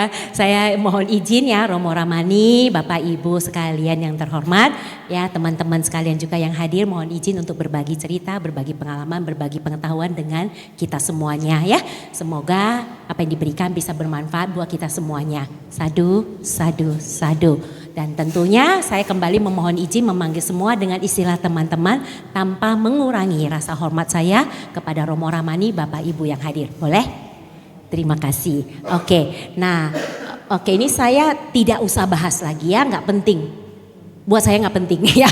ya. Saya mohon izin ya Romo Ramani, Bapak Ibu sekalian yang terhormat, ya teman-teman sekalian juga yang hadir, mohon izin untuk berbagi cerita, berbagi pengalaman, berbagi pengetahuan dengan kita semuanya ya. Semoga apa yang diberikan bisa bermanfaat buat kita semuanya. Sadu, sadu, sadu. Dan tentunya saya kembali memohon izin memanggil semua dengan istilah teman-teman tanpa mengurangi rasa hormat saya kepada Romo Ramani, Bapak Ibu yang hadir. Boleh? Terima kasih. Oke, nah ini saya tidak usah bahas lagi ya, nggak penting. Buat saya nggak penting ya.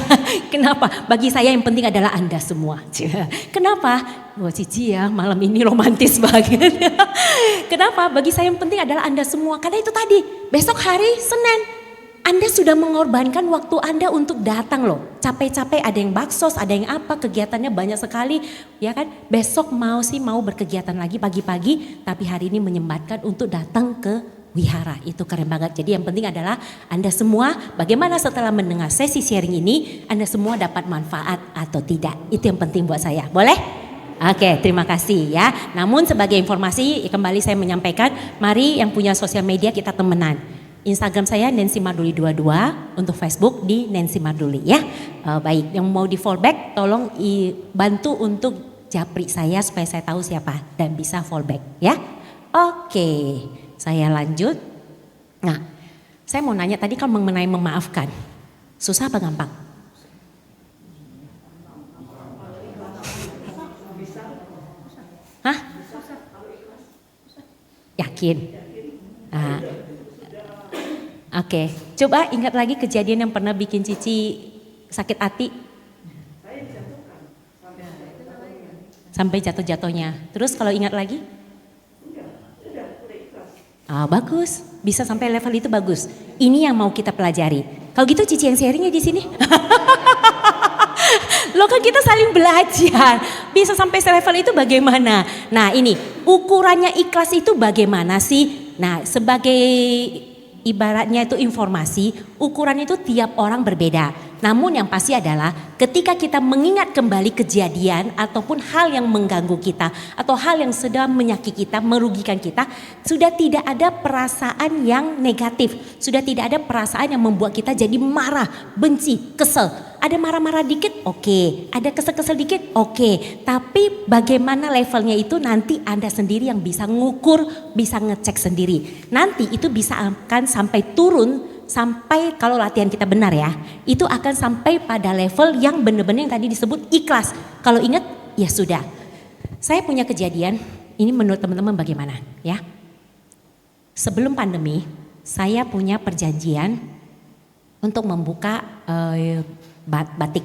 Kenapa? Bagi saya yang penting adalah Anda semua. Kenapa? Wah Cici ya malam ini romantis banget. Kenapa? Bagi saya yang penting adalah Anda semua. Karena itu tadi, besok hari Senin. Anda sudah mengorbankan waktu Anda untuk datang loh. Capek-capek ada yang baksos, ada yang apa, kegiatannya banyak sekali. Ya kan, besok mau berkegiatan lagi pagi-pagi. Tapi hari ini menyempatkan untuk datang ke wihara. Itu keren banget. Jadi yang penting adalah Anda semua bagaimana setelah mendengar sesi sharing ini. Anda semua dapat manfaat atau tidak. Itu yang penting buat saya. Boleh? Oke, terima kasih ya. Namun sebagai informasi kembali saya menyampaikan. Mari yang punya sosial media kita temenan. Instagram saya Nancy Marduli 22, untuk Facebook di Nancy Marduli ya. Baik, yang mau di fallback tolong bantu untuk japri saya supaya saya tahu siapa dan bisa fallback ya. Oke, saya lanjut. Nah, saya mau nanya tadi kan mengenai memaafkan. Susah apa gampang? Hah? Yakin? Nah. Oke, coba ingat lagi kejadian yang pernah bikin Cici sakit hati. Sampai jatuh-jatuhnya. Terus kalau ingat lagi? Bagus, bisa sampai level itu bagus. Ini yang mau kita pelajari. Kalau gitu Cici yang sharingnya di sini. Loh kan kita saling belajar. Bisa sampai level itu bagaimana? Nah ini ukurannya ikhlas itu bagaimana sih? Nah sebagai ibaratnya itu informasi, ukuran itu tiap orang berbeda. Namun yang pasti adalah ketika kita mengingat kembali kejadian ataupun hal yang mengganggu kita atau hal yang sedang menyakiti kita, merugikan kita, sudah tidak ada perasaan yang negatif, sudah tidak ada perasaan yang membuat kita jadi marah, benci, kesel. Ada marah-marah dikit, oke. Ada kesel-kesel dikit, oke. Tapi bagaimana levelnya itu nanti Anda sendiri yang bisa ngukur, bisa ngecek sendiri. Nanti itu bisa akan sampai turun, sampai kalau latihan kita benar ya, itu akan sampai pada level yang benar-benar yang tadi disebut ikhlas. Kalau ingat, ya sudah. Saya punya kejadian, ini menurut teman-teman bagaimana ya? Sebelum pandemi, saya punya perjanjian untuk membuka batik.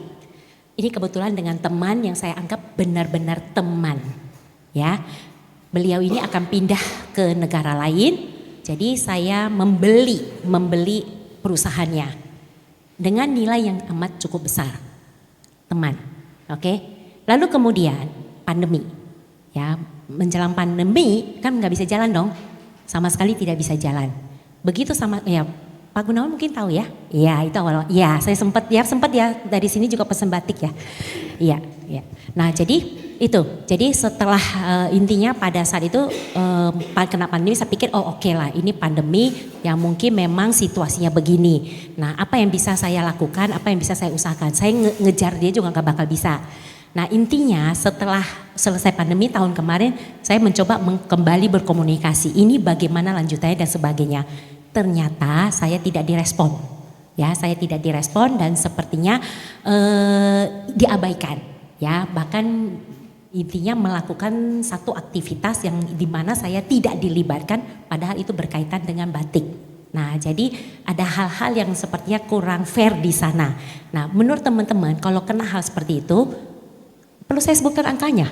Ini kebetulan dengan teman yang saya anggap benar-benar teman. Ya, beliau ini akan pindah ke negara lain. Jadi saya membeli perusahaannya dengan nilai yang amat cukup besar, teman. Oke. Lalu kemudian pandemi, ya menjelang pandemi kan nggak bisa jalan dong, sama sekali tidak bisa jalan. Begitu sama ya Pak Gunawan mungkin tahu ya, iya itu awal. Ya saya sempat ya dari sini juga pesen batik ya, iya. Nah jadi setelah intinya pada saat itu kena pandemi saya pikir oke lah ini pandemi yang mungkin memang situasinya begini. Nah apa yang bisa saya lakukan, apa yang bisa saya usahakan, saya ngejar dia juga gak bakal bisa. Nah intinya setelah selesai pandemi tahun kemarin saya mencoba kembali berkomunikasi, ini bagaimana lanjutannya dan sebagainya. Ternyata saya tidak direspon. Ya, saya tidak direspon dan sepertinya diabaikan. Ya, bahkan intinya melakukan satu aktivitas yang dimana saya tidak dilibatkan padahal itu berkaitan dengan batik. Nah jadi ada hal-hal yang sepertinya kurang fair di sana. Nah menurut teman-teman kalau kena hal seperti itu perlu saya sebutkan angkanya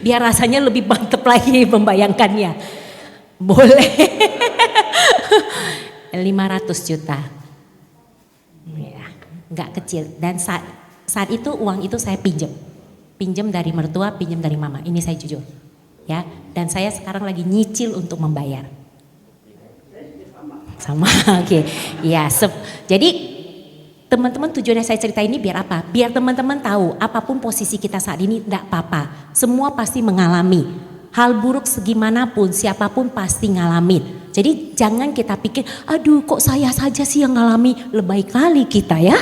biar rasanya lebih mantep lagi membayangkannya. Boleh 500 juta ya, gak kecil dan saat itu uang itu saya pinjam dari mertua, pinjam dari mama. Ini saya jujur, ya. Dan saya sekarang lagi nyicil untuk membayar. Sama, oke. Ya, jadi teman-teman tujuannya saya cerita ini biar apa? Biar teman-teman tahu apapun posisi kita saat ini tidak apa-apa. Semua pasti mengalami. Hal buruk segimanapun, siapapun pasti ngalamin. Jadi jangan kita pikir, aduh kok saya saja sih yang ngalami, lebay kali kita ya.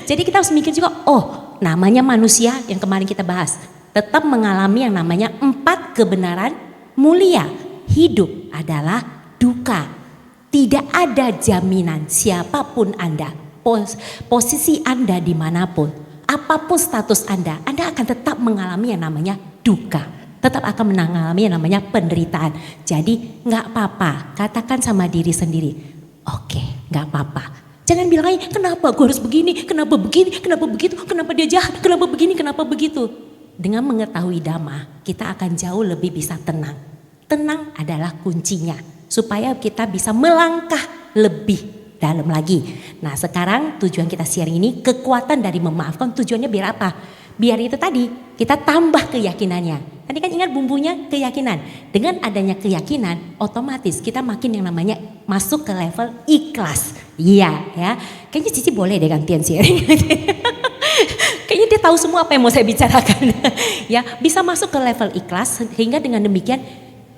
Jadi kita harus mikir juga, oh namanya manusia yang kemarin kita bahas. Tetap mengalami yang namanya 4 kebenaran mulia. Hidup adalah duka. Tidak ada jaminan siapapun Anda, posisi Anda dimanapun, apapun status Anda akan tetap mengalami yang namanya duka. Tetap akan mengalami yang namanya penderitaan. Jadi gak apa-apa, katakan sama diri sendiri, oke, gak apa-apa. Jangan bilang lagi, kenapa gue harus begini, kenapa begini, kenapa begitu, kenapa dia jahat, kenapa begini, kenapa begitu. Dengan mengetahui Dhamma, kita akan jauh lebih bisa tenang. Tenang adalah kuncinya, supaya kita bisa melangkah lebih dalam lagi. Nah sekarang tujuan kita sharing ini, kekuatan dari memaafkan, tujuannya biar apa? Biar itu tadi, kita tambah keyakinannya. Tadi kan ingat bumbunya keyakinan. Dengan adanya keyakinan, otomatis kita makin yang namanya masuk ke level ikhlas. Iya ya, kayaknya Cici boleh deh gantian sharing. Kayaknya dia tahu semua apa yang mau saya bicarakan. Ya, bisa masuk ke level ikhlas sehingga dengan demikian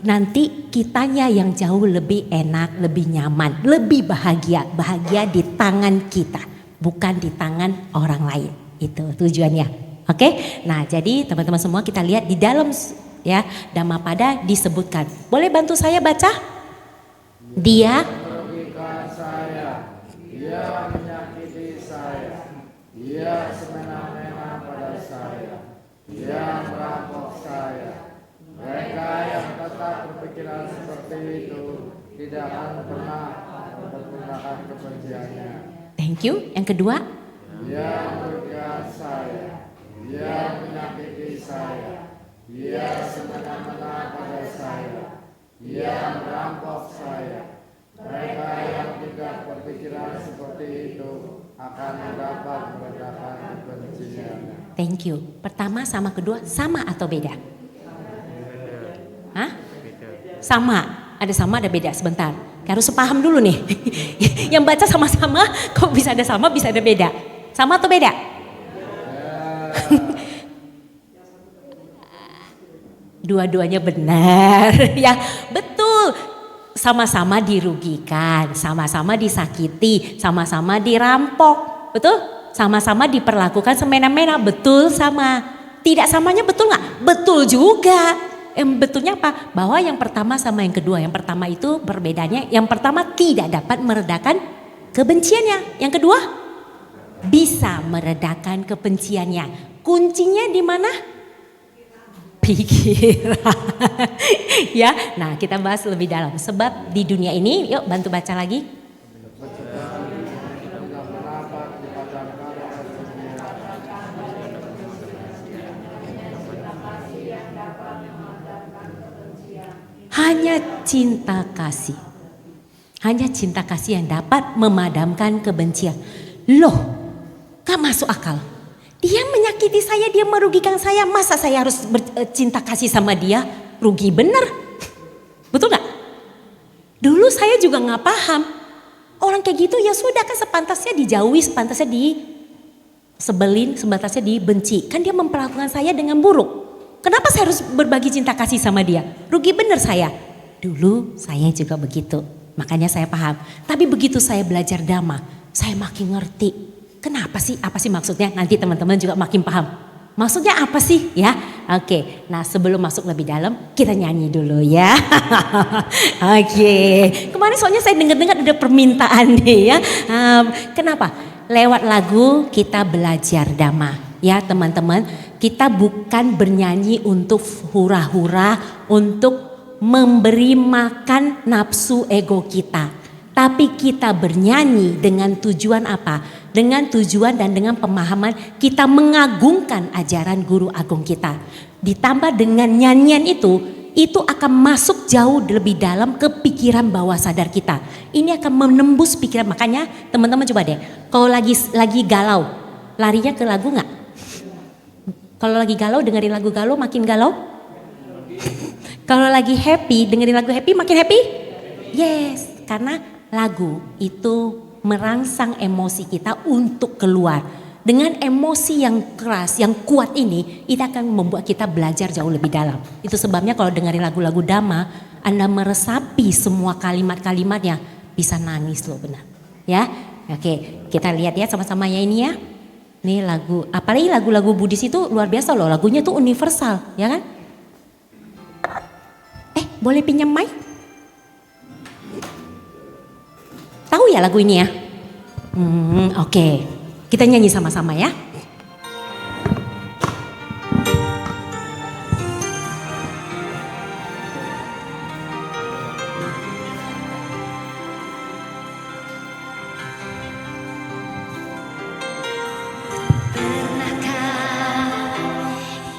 nanti kitanya yang jauh lebih enak, lebih nyaman, lebih bahagia. Bahagia di tangan kita, bukan di tangan orang lain. Itu tujuannya. Oke, nah jadi teman-teman semua kita lihat di dalam ya Dhammapada disebutkan. Boleh bantu saya baca? Dia merugikan saya, dia menyakiti saya, dia semena-mena pada saya, dia merampok saya. Mereka yang tetap berpikiran seperti itu tidak akan pernah mempergunakan kebenciannya. Thank you. Yang kedua, dia merugikan saya. Dia menyakiti saya, dia semena-mena pada saya, dia merampok saya. Mereka yang tidak berpikiran seperti itu akan dapat meredakan kebencian. Thank you. Pertama sama kedua sama atau beda? Hah? Sama. Ada sama ada beda sebentar. Harus sepaham dulu nih. Yang baca sama-sama kok bisa ada sama bisa ada beda. Sama atau beda? Dua-duanya benar ya betul, sama-sama dirugikan, sama-sama disakiti, sama-sama dirampok, betul, sama-sama diperlakukan semena-mena, betul sama. Tidak samanya betul nggak? Betul juga. Betulnya apa? Bahwa yang pertama sama yang kedua, yang pertama itu perbedaannya, yang pertama tidak dapat meredakan kebenciannya, yang kedua bisa meredakan kebenciannya. Kuncinya di mana? Pikiran. Ya, nah kita bahas lebih dalam. Sebab di dunia ini, yuk bantu baca lagi. Hanya cinta kasih. Hanya cinta kasih yang dapat memadamkan kebencian. Loh, gak masuk akal. Dia menyakiti saya, dia merugikan saya. Masa saya harus bercinta kasih sama dia? Rugi bener. Betul gak? Dulu saya juga gak paham. Orang kayak gitu ya sudah kan sepantasnya dijauhi, sepantasnya disebelin, sepantasnya dibenci. Kan dia memperlakukan saya dengan buruk. Kenapa saya harus berbagi cinta kasih sama dia? Rugi bener saya. Dulu saya juga begitu. Makanya saya paham. Tapi begitu saya belajar Dhamma, saya makin ngerti. Kenapa sih? Apa sih maksudnya? Nanti teman-teman juga makin paham. Maksudnya apa sih? Ya, oke. Nah sebelum masuk lebih dalam, kita nyanyi dulu ya. Oke. Kemarin soalnya saya dengar-dengar ada permintaan nih ya. Kenapa? Lewat lagu kita belajar Dhamma. Ya teman-teman, kita bukan bernyanyi untuk hura-hura, untuk memberi makan nafsu ego kita. Tapi kita bernyanyi dengan tujuan apa? Dengan tujuan dan dengan pemahaman kita mengagungkan ajaran guru agung kita. Ditambah dengan nyanyian itu akan masuk jauh lebih dalam ke pikiran bawah sadar kita. Ini akan menembus pikiran, makanya teman-teman coba deh. Kalau lagi galau, larinya ke lagu nggak? Kalau lagi galau dengerin lagu galau makin galau? Kalau lagi happy dengerin lagu happy makin happy? Yes, karena lagu itu merangsang emosi kita untuk keluar. Dengan emosi yang keras, yang kuat ini, itu akan membuat kita belajar jauh lebih dalam. Itu sebabnya kalau dengerin lagu-lagu Dhamma, Anda meresapi semua kalimat-kalimatnya, bisa nangis loh benar. Ya, oke, kita lihat ya sama-sama ya ini ya. Ini lagu, apalagi lagu-lagu Buddhis itu luar biasa loh, lagunya tuh universal, ya kan? Boleh pinjam mic? Tahu ya lagu ini ya? Oke. Kita nyanyi sama-sama ya.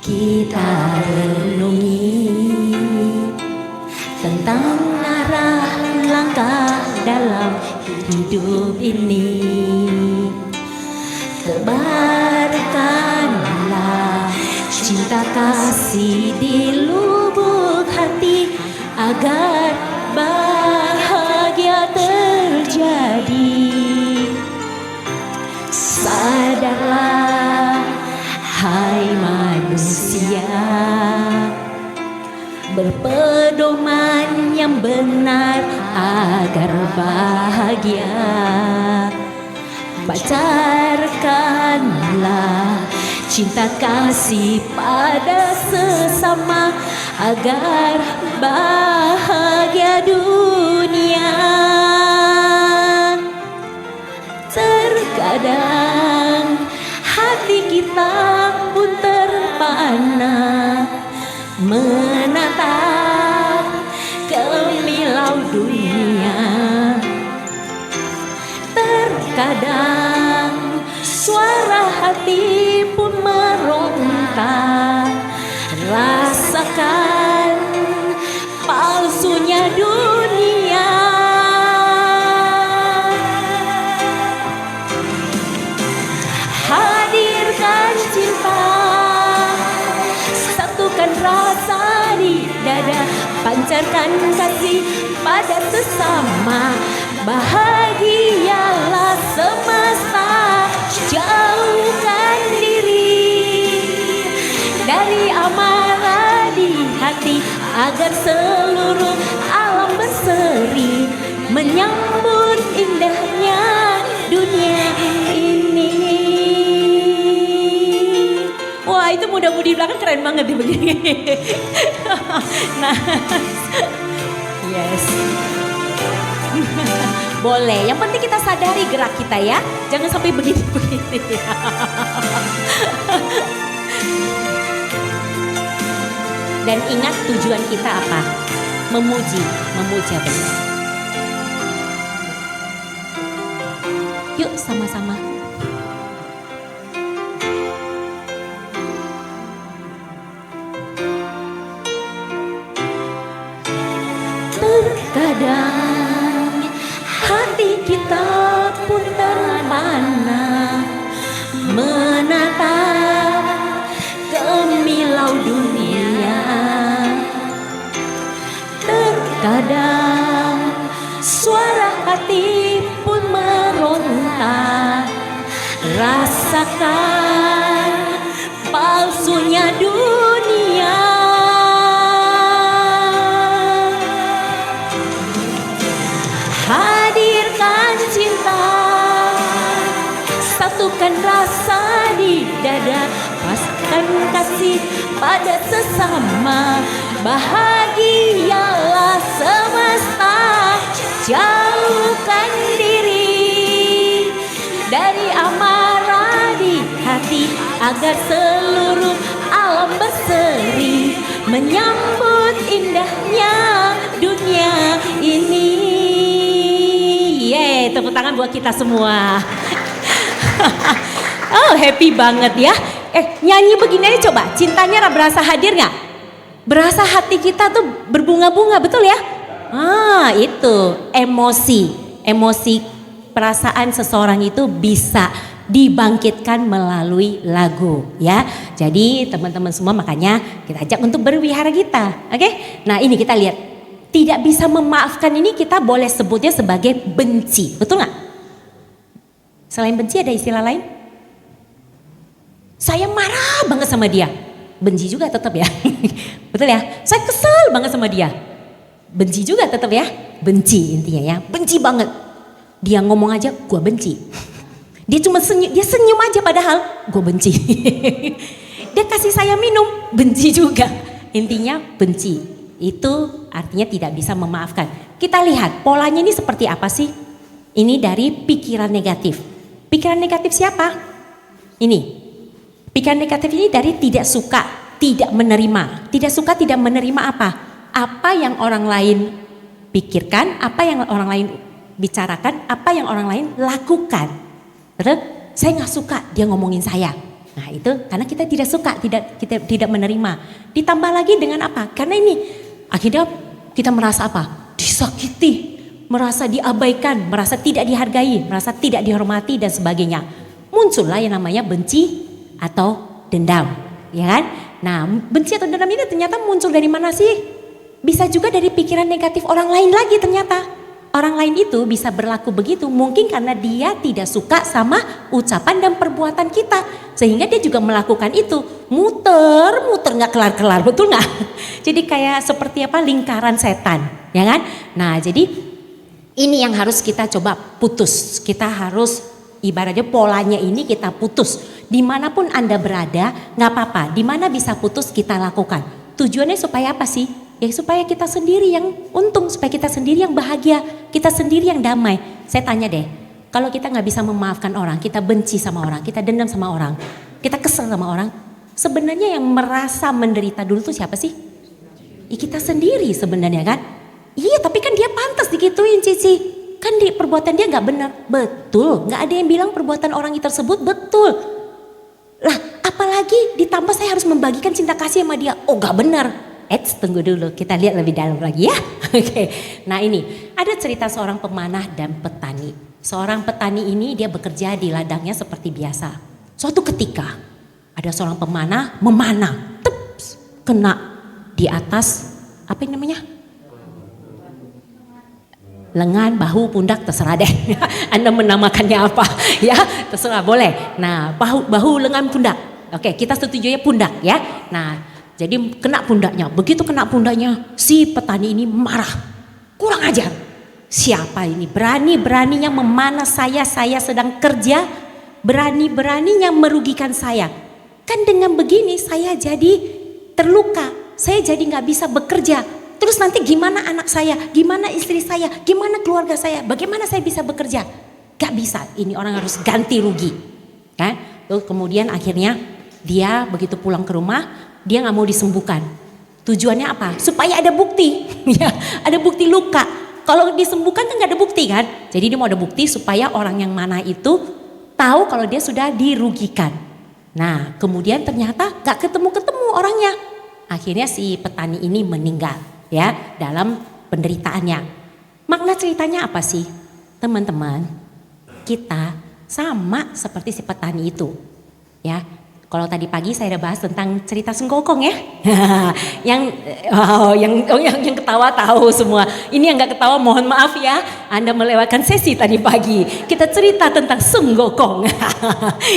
Kita renungi tentang arah langkah dalam hidup ini. Tebarkanlah cinta kasih di lubuk hati agar bahagia terjadi. Sadarlah hai manusia, berpedoman yang benar agar bahagia. Pacarkanlah cinta kasih pada sesama agar bahagia dunia. Terkadang hati kita pun terpana menatap gemilau dunia. Terkadang suara hati pun meronta, rasakan palsunya dunia. Hadirkan cinta, satukan rasa di dada, pancarkan kasih pada sesama. Bahagialah semesta, jauhkan diri dari amarah di hati agar seluruh alam berseri menyambut indahnya dunia ini. Wah, itu muda-mudi belakang keren banget nih begini. Nah, yes. Boleh, yang penting kita sadari gerak kita ya. Jangan sampai begini-begini. Dan ingat tujuan kita apa? Memuji, memuja benar. Yuk sama-sama. Terkadang hati kita pun terpana menatap gemilau dunia. Terkadang suara hati pun meronta, rasakan palsunya dunia. Hadirkan cinta, satukan rasa di dada, paskan kasih pada sesama. Bahagialah semesta, jauhkan diri dari amarah di hati agar seluruh alam berseri menyambut indahnya dunia ini. Yeay, tepuk tangan buat kita semua. Oh, happy banget ya. Nyanyi begini aja coba, cintanya berasa hadir gak? Berasa hati kita tuh berbunga-bunga, betul ya? Itu emosi perasaan seseorang itu bisa dibangkitkan melalui lagu ya. Jadi teman-teman semua makanya kita ajak untuk berwihara kita, oke? Nah ini kita lihat, tidak bisa memaafkan ini kita boleh sebutnya sebagai benci, betul gak? Selain benci ada istilah lain? Saya marah banget sama dia, benci juga tetap ya. Betul ya? Saya kesel banget sama dia, benci juga tetap ya, benci intinya ya, benci banget. Dia ngomong aja, gue benci. Dia cuma senyum aja padahal gue benci. Dia kasih saya minum, benci juga. Intinya benci. Itu artinya tidak bisa memaafkan. Kita lihat polanya ini seperti apa sih? Ini dari pikiran negatif. Pikiran negatif siapa? Ini. Pikiran negatif ini dari tidak suka, tidak menerima. Tidak suka, tidak menerima apa? Apa yang orang lain pikirkan, apa yang orang lain bicarakan, apa yang orang lain lakukan. Terus saya nggak suka dia ngomongin saya. Nah itu karena kita tidak suka, tidak menerima. Ditambah lagi dengan apa? Karena ini akhirnya kita merasa apa? Disakiti, merasa diabaikan, merasa tidak dihargai, merasa tidak dihormati dan sebagainya. Muncullah yang namanya benci atau dendam, ya kan? Nah benci atau dendam ini ternyata muncul dari mana sih? Bisa juga dari pikiran negatif orang lain lagi ternyata. Orang lain itu bisa berlaku begitu mungkin karena dia tidak suka sama ucapan dan perbuatan kita. Sehingga dia juga melakukan itu. Muter gak kelar-kelar, betul gak? Jadi kayak seperti apa lingkaran setan, ya kan? Nah jadi ini yang harus kita coba putus. Kita harus ibaratnya polanya ini kita putus. Dimanapun Anda berada gak apa-apa. Dimana bisa putus kita lakukan. Tujuannya supaya apa sih? Ya supaya kita sendiri yang untung, supaya kita sendiri yang bahagia, kita sendiri yang damai. Saya tanya deh, kalau kita gak bisa memaafkan orang, kita benci sama orang, kita dendam sama orang, kita kesel sama orang, sebenarnya yang merasa menderita dulu tuh siapa sih? Ya kita sendiri sebenarnya kan? Iya tapi kan dia pantas digituin Cici, kan di perbuatan dia gak benar, betul. Gak ada yang bilang perbuatan orang itu tersebut betul. Lah apalagi ditambah saya harus membagikan cinta kasih sama dia, oh gak benar. Tunggu dulu, kita lihat lebih dalam lagi ya. Oke. Nah ini, ada cerita seorang pemanah dan petani. Seorang petani ini dia bekerja di ladangnya seperti biasa. Suatu ketika, ada seorang pemanah memanah, teps, kena di atas, apa yang namanya? Lengan, bahu, pundak, terserah deh. Anda menamakannya apa? Ya, terserah boleh. Nah, bahu, lengan, pundak. Oke, kita setuju ya pundak ya. Nah, jadi kena pundaknya, begitu kena pundaknya si petani ini marah, kurang ajar. Siapa ini berani-beraninya memanah saya sedang kerja, berani-beraninya merugikan saya. Kan dengan begini saya jadi terluka, saya jadi gak bisa bekerja. Terus nanti gimana anak saya, gimana istri saya, gimana keluarga saya, bagaimana saya bisa bekerja? Gak bisa, ini orang harus ganti rugi. Kan? Terus kemudian akhirnya dia begitu pulang ke rumah, dia gak mau disembuhkan. Tujuannya apa? Supaya ada bukti. Ya, ada bukti luka. Kalau disembuhkan kan gak ada bukti kan. Jadi dia mau ada bukti supaya orang yang mana itu tahu kalau dia sudah dirugikan. Nah kemudian ternyata gak ketemu-ketemu orangnya. Akhirnya si petani ini meninggal ya dalam penderitaannya. Makna ceritanya apa sih? Teman-teman, kita sama seperti si petani itu. Ya. Kalau tadi pagi saya udah bahas tentang cerita Senggokong ya. yang ketawa tahu semua. Ini yang gak ketawa mohon maaf ya. Anda melewatkan sesi tadi pagi. Kita cerita tentang Senggokong.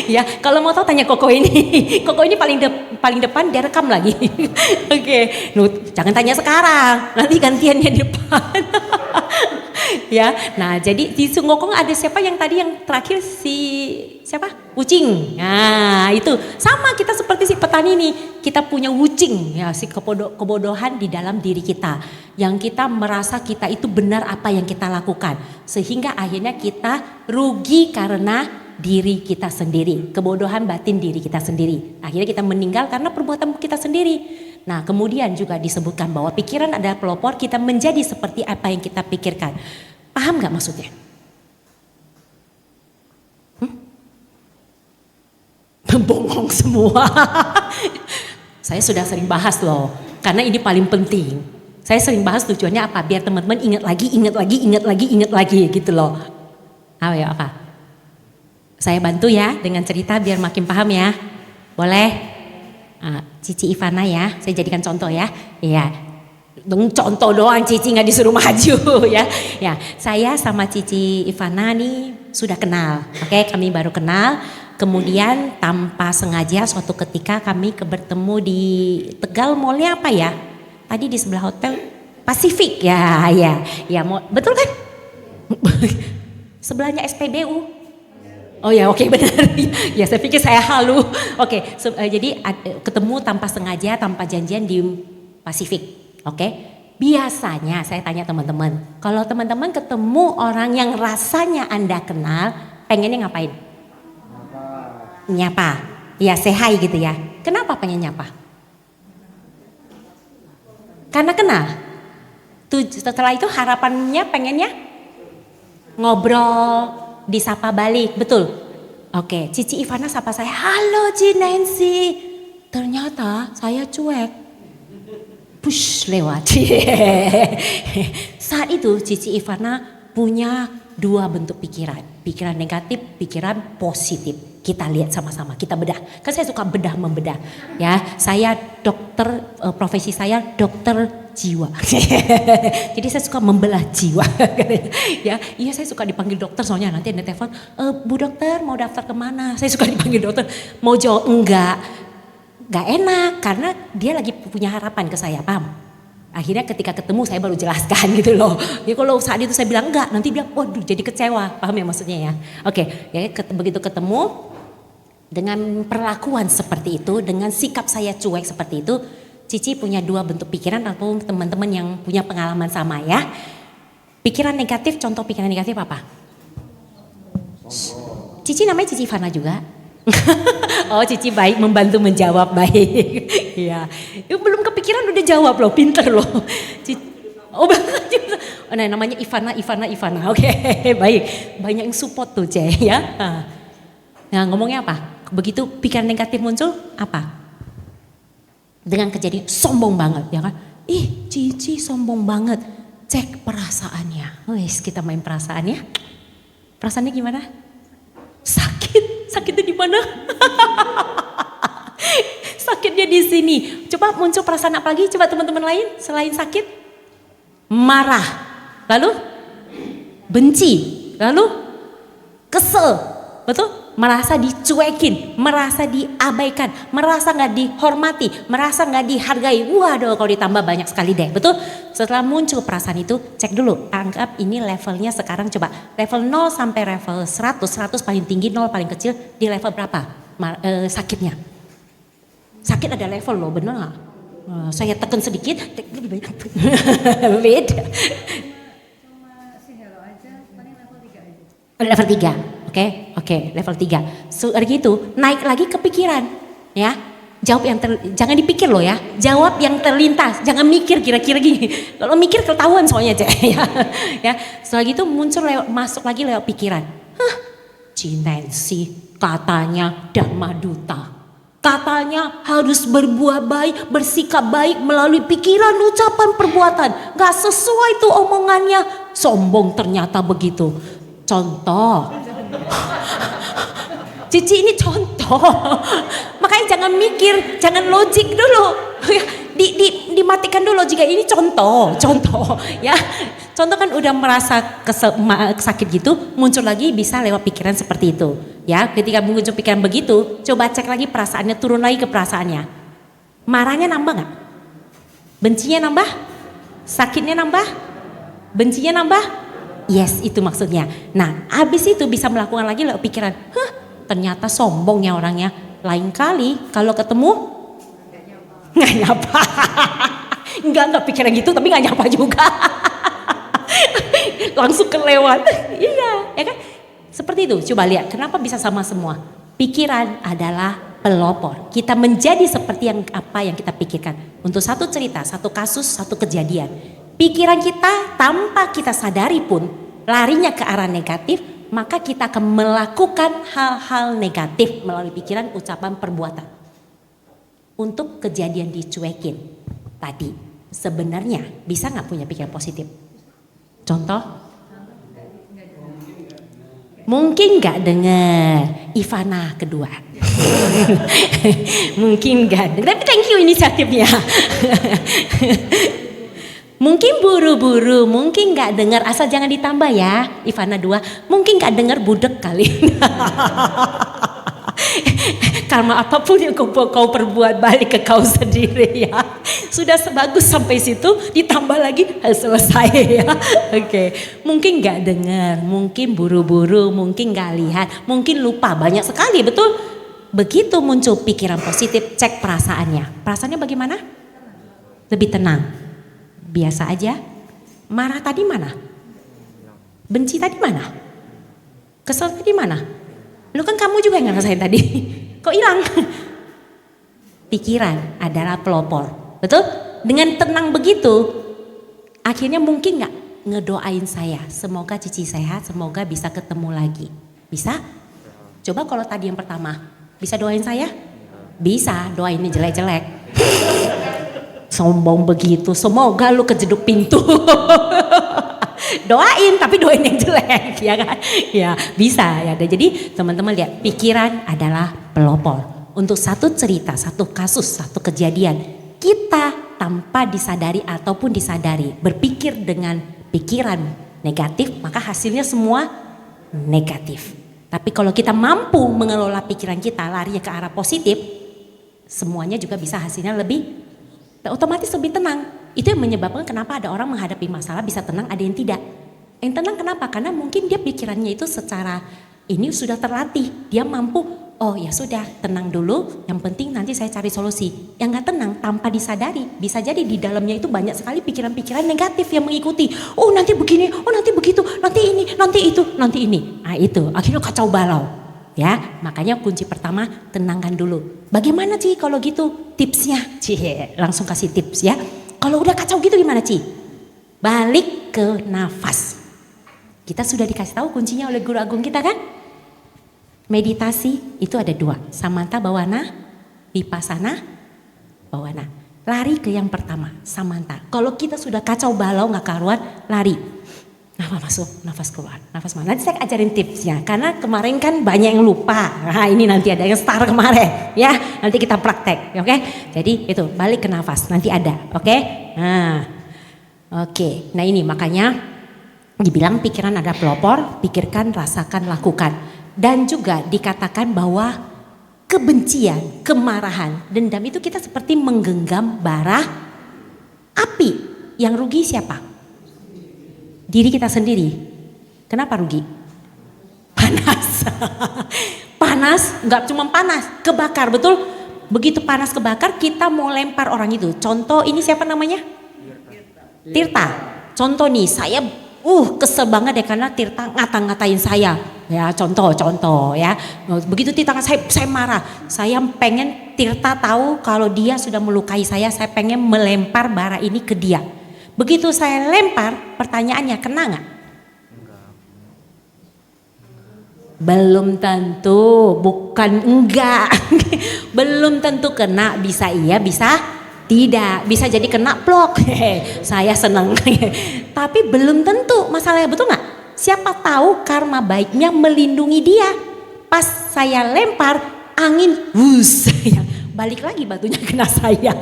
Ya, kalau mau tahu tanya Koko ini. Koko ini paling depan dia rekam lagi. Oke, jangan tanya sekarang. Nanti gantiannya depan. Ya, nah jadi di Senggokong ada siapa yang tadi yang terakhir siapa? Wucing. Nah itu sama kita seperti si petani ini. Kita punya wucing ya si kebodohan di dalam diri kita. Yang kita merasa kita itu benar apa yang kita lakukan. Sehingga akhirnya kita rugi karena diri kita sendiri. Kebodohan batin diri kita sendiri. Akhirnya kita meninggal karena perbuatan kita sendiri. Nah kemudian juga disebutkan bahwa pikiran adalah pelopor kita menjadi seperti apa yang kita pikirkan. Paham gak maksudnya? Bongong semua. Saya sudah sering bahas loh. Karena ini paling penting. Saya sering bahas tujuannya apa? Biar teman-teman ingat lagi gitu loh. Apa? Saya bantu ya dengan cerita biar makin paham ya. Boleh? Cici Ivana ya, saya jadikan contoh ya. Iya, contoh doang Cici nggak disuruh maju ya. Ya, saya sama Cici Ivana nih sudah kenal. Oke, kami baru kenal. Kemudian tanpa sengaja suatu ketika kami bertemu di Tegal Mallnya apa ya? Tadi di sebelah hotel Pasifik ya, ya, ya, betul kan? Sebelahnya SPBU. Oh ya, oke, benar. Ya saya pikir saya halu. Oke, jadi ketemu tanpa sengaja, tanpa janjian di Pasifik. Oke. Biasanya saya tanya teman-teman, kalau teman-teman ketemu orang yang rasanya Anda kenal, pengennya ngapain? Nyapa. Ya, say hi gitu ya. Kenapa pengen nyapa? Karena kenal. Setelah itu harapannya pengennya ngobrol, disapa balik, betul? Oke, Cici Ivana sapa saya, halo Ci Nancy. Ternyata saya cuek. Push lewat. Saat itu Cici Ivana punya dua bentuk pikiran. Pikiran negatif, pikiran positif. Kita lihat sama-sama, kita bedah. Kan saya suka bedah membedah. Ya, saya dokter, profesi saya dokter jiwa. Jadi saya suka membelah jiwa. Ya, iya saya suka dipanggil dokter soalnya nanti ada telepon, Bu dokter mau daftar kemana? Saya suka dipanggil dokter. Mau jawab enggak enak karena dia lagi punya harapan ke saya, paham? Akhirnya ketika ketemu saya baru jelaskan gitu loh. Ya kalau saat itu saya bilang enggak, nanti bilang waduh jadi kecewa, paham ya maksudnya ya? Oke, ya begitu ketemu dengan perlakuan seperti itu, dengan sikap saya cuek seperti itu, Cici punya dua bentuk pikiran ataupun teman-teman yang punya pengalaman sama ya. Pikiran negatif, contoh pikiran negatif apa? Cici namanya Cici Ivana juga. Oh Cici baik membantu menjawab baik. Iya, belum kepikiran udah jawab loh, pinter loh. Oh nah, namanya Ivana. Oke, baik. Banyak yang support tuh C ya. Nah ngomongnya apa? Begitu pikiran negatif muncul apa? Dengan kejadian sombong banget ya kan? Ih Cici sombong banget. Cek perasaannya. Wes kita main perasaan ya. Perasaannya gimana? Sakitnya di mana? Sakitnya di sini. Coba muncul perasaan apa lagi? Coba teman-teman lain selain sakit? Marah. Lalu? Benci. Lalu? Kesel. Betul? Merasa dicuekin, merasa diabaikan, merasa gak dihormati, merasa gak dihargai. Waduh kalau ditambah banyak sekali deh, betul? Setelah muncul perasaan itu, cek dulu, anggap ini levelnya sekarang coba. Level 0 sampai level 100, 100 paling tinggi, 0 paling kecil, di level berapa sakitnya? Sakit ada level loh, bener gak? Saya tekan sedikit, lebih banyak. Beda. Cuma si hello aja, paling level 3 aja. Level 3. Oke, level 3. Gitu, naik lagi kepikiran, ya. Jawab yang jangan dipikir loh ya. Jawab yang terlintas, jangan mikir kira-kira gini. Kalau mikir ketahuan soalnya ya. Ya. Setelah gitu muncul masuk lagi lewat pikiran. Ci Nancy katanya Dharma Duta. Katanya harus berbuat baik, bersikap baik melalui pikiran, ucapan, perbuatan. Gak sesuai tuh omongannya. Sombong ternyata begitu. Contoh. Cici ini contoh. Makanya jangan mikir, jangan logik dulu. Dimatikan dulu jika ini contoh ya. Contoh kan udah merasa sakit gitu, muncul lagi bisa lewat pikiran seperti itu. Ya, ketika muncul pikiran begitu, coba cek lagi perasaannya, turun lagi ke perasaannya. Marahnya nambah gak? Bencinya nambah? Sakitnya nambah? Bencinya nambah? Yes, itu maksudnya. Nah, habis itu bisa melakukan lagi lewat pikiran. Ternyata sombong ya orangnya. Lain kali kalau ketemu nggak nyapa. Enggak pikiran gitu tapi nggak nyapa juga. Langsung kelewat. Iya, ya kan? Seperti itu. Coba lihat kenapa bisa sama semua. Pikiran adalah pelopor. Kita menjadi seperti apa yang kita pikirkan. Untuk satu cerita, satu kasus, satu kejadian. Pikiran kita tanpa kita sadari pun larinya ke arah negatif, maka kita akan melakukan hal-hal negatif melalui pikiran, ucapan, perbuatan. Untuk kejadian dicuekin tadi, sebenarnya bisa gak punya pikiran positif? Contoh? Mungkin gak dengar Ivana kedua. Mungkin gak dengar, tapi thank you inisiatifnya. Mungkin buru-buru, mungkin gak dengar, asal jangan ditambah ya Ivana 2, mungkin gak dengar budek kali. Karena apapun yang kau perbuat balik ke kau sendiri ya. Sudah sebagus sampai situ, ditambah lagi selesai ya. Oke, mungkin nggak dengar, mungkin buru-buru, mungkin nggak lihat, mungkin lupa, banyak sekali, betul? Begitu muncul pikiran positif, cek perasaannya. Perasaannya bagaimana? Lebih tenang, biasa aja. Marah tadi mana? Benci tadi mana? Kesel tadi mana? Lu kan kamu juga yang ngerasain tadi. Kok hilang? Pikiran adalah pelopor, betul? Dengan tenang begitu, akhirnya mungkin nggak ngedoain saya, semoga Cici sehat, semoga bisa ketemu lagi. Bisa? Coba kalau tadi yang pertama, bisa doain saya? Bisa, doainnya jelek-jelek. Sombong begitu, semoga lu kejeduk pintu. Doain, tapi doain yang jelek, ya kan? Ya bisa ya. Jadi teman-teman lihat, pikiran adalah pelopor. Untuk satu cerita, satu kasus, satu kejadian, kita tanpa disadari ataupun disadari berpikir dengan pikiran negatif, maka hasilnya semua negatif. Tapi kalau kita mampu mengelola pikiran kita lari ke arah positif, semuanya juga bisa hasilnya lebih otomatis lebih tenang. Itu yang menyebabkan kenapa ada orang menghadapi masalah bisa tenang, ada yang tidak. Yang tenang kenapa? Karena mungkin dia pikirannya itu secara ini sudah terlatih, dia mampu, oh ya sudah tenang dulu, yang penting nanti saya cari solusi. Yang gak tenang tanpa disadari, bisa jadi di dalamnya itu banyak sekali pikiran-pikiran negatif yang mengikuti. Oh nanti begini, oh nanti begitu, nanti ini, nanti itu, nanti ini. Nah itu akhirnya kacau balau. Ya, makanya kunci pertama tenangkan dulu. Bagaimana Ci kalau gitu tipsnya? Cie, langsung kasih tips ya. Kalau udah kacau gitu gimana Ci? Balik ke nafas. Kita sudah dikasih tahu kuncinya oleh guru agung kita kan? Meditasi itu ada dua, samanta bawana, vipassana bawana. Lari ke yang pertama, samanta. Kalau kita sudah kacau balau nggak karuan, lari. Nafas masuk, nafas keluar, nafas mana? Nanti saya ajarin tipsnya, karena kemarin kan banyak yang lupa. Nah ini nanti ada yang start kemarin, ya. Nanti kita praktek, oke? Jadi itu balik ke nafas, nanti ada, oke? Nah, oke. Nah ini makanya dibilang pikiran ada pelopor, pikirkan, rasakan, lakukan. Dan juga dikatakan bahwa kebencian, kemarahan, dendam itu kita seperti menggenggam bara api. Yang rugi siapa? Diri kita sendiri. Kenapa rugi? Panas. Panas, nggak cuma panas, kebakar, betul? Begitu panas kebakar kita mau lempar orang itu. Contoh ini siapa namanya? Tirta. Contoh nih, saya kesel banget ya karena Tirta ngata-ngatain saya. Ya contoh ya. Begitu Tirta saya marah. Saya pengen Tirta tahu kalau dia sudah melukai saya pengen melempar bara ini ke dia. Begitu saya lempar, pertanyaannya kena nggak? Belum tentu, bukan enggak. Belum tentu kena, bisa iya, bisa tidak. Bisa jadi kena blok. Saya senang. Tapi belum tentu, masalahnya betul nggak? Siapa tahu karma baiknya melindungi dia. Pas saya lempar, angin balik lagi batunya kena saya.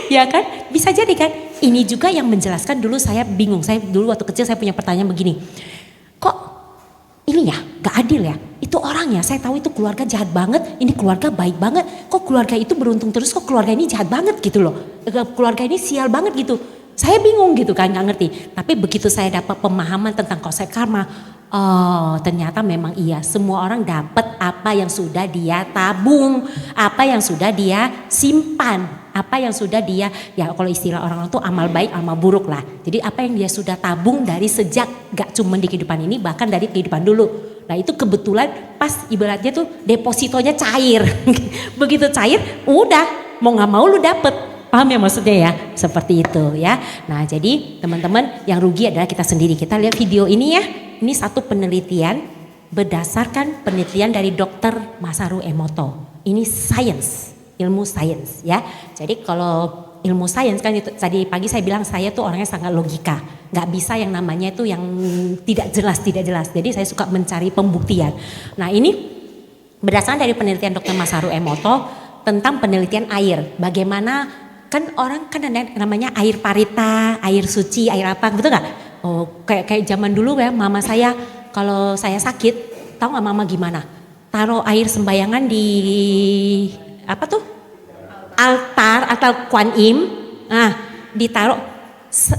Ya kan? Bisa jadi kan? Ini juga yang menjelaskan dulu saya bingung. Saya dulu waktu kecil saya punya pertanyaan begini. Kok ini ya gak adil ya? Itu orang ya, saya tahu itu keluarga jahat banget, ini keluarga baik banget. Kok keluarga itu beruntung terus, kok keluarga ini jahat banget gitu loh. Keluarga ini sial banget gitu. Saya bingung gitu kan, gak ngerti. Tapi begitu saya dapat pemahaman tentang konsep karma, oh ternyata memang iya. Semua orang dapat apa yang sudah dia tabung, apa yang sudah dia simpan. Apa yang sudah dia, ya kalau istilah orang itu amal baik, amal buruk lah. Jadi apa yang dia sudah tabung dari sejak gak cuma di kehidupan ini, bahkan dari kehidupan dulu. Nah itu kebetulan pas ibaratnya tuh depositonya cair. Begitu cair, udah mau gak mau lu dapet. Paham ya maksudnya ya? Seperti itu ya. Nah jadi teman-teman yang rugi adalah kita sendiri. Kita lihat video ini ya. Ini satu penelitian berdasarkan penelitian dari Dr. Masaru Emoto. Ini science. Ilmu sains ya. Jadi kalau ilmu sains kan itu, tadi pagi saya bilang saya tuh orangnya sangat logika. Nggak bisa yang namanya itu yang tidak jelas. Jadi saya suka mencari pembuktian. Nah ini berdasarkan dari penelitian Dr. Masaru Emoto tentang penelitian air. Bagaimana kan orang kan ada namanya air parita, air suci, air apa betul nggak? Oh kayak zaman dulu ya mama saya kalau saya sakit tahu nggak mama gimana? Taruh air sembayangan di apa tuh? altar atau Kuan Im, ditaruh.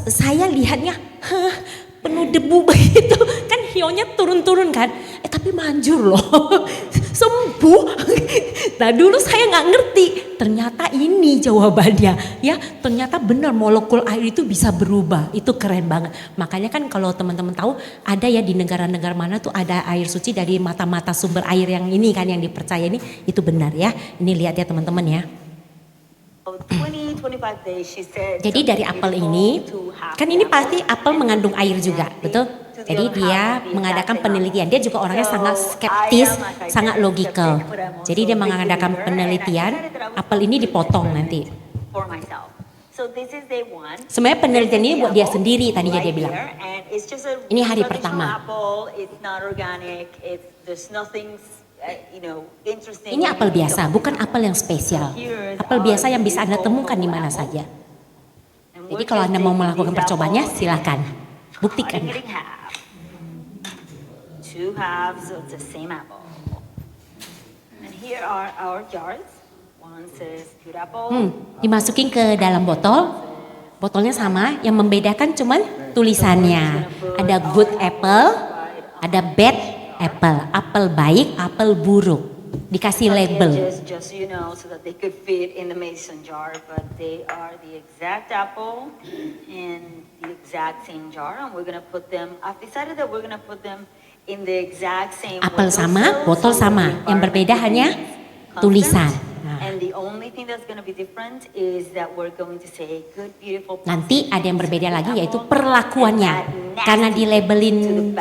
Saya lihatnya penuh debu begitu, kan hionya turun-turun kan, tapi manjur loh, sembuh. Nah dulu saya nggak ngerti, ternyata ini jawabannya, ya ternyata benar molekul air itu bisa berubah, itu keren banget. Makanya kan kalau teman-teman tahu ada ya di negara-negara mana tuh ada air suci dari mata-mata sumber air yang ini kan yang dipercaya ini, itu benar ya. Ini lihat ya teman-teman ya. Jadi dari apel ini, kan ini pasti apel mengandung air juga, betul? Jadi dia mengadakan penelitian, dia juga orangnya sangat skeptis, sangat logikal. Jadi dia mengadakan penelitian, apel ini dipotong nanti. Sebenarnya penelitian ini buat dia sendiri, tadinya dia bilang. Ini hari pertama. Ini apel biasa, bukan apel yang spesial. Apel biasa yang bisa Anda temukan di mana saja. Jadi kalau Anda mau melakukan percobaannya, silakan. Buktikan. Dimasukin ke dalam botol. Botolnya sama, yang membedakan cuman tulisannya. Ada good apple, ada bad apple, apel baik, apel buruk, dikasih label. Just so you know, so that they could fit in the mason jar, but they are the exact apple in the exact same jar, and we're gonna put them. I've decided that we're gonna put them in the exact same. Apel sama, botol sama, yang berbeda hanya tulisan. And the only thing that's gonna be different is that we're going to say good, beautiful. Nanti ada yang berbeda lagi yaitu perlakuannya, karena dilabelin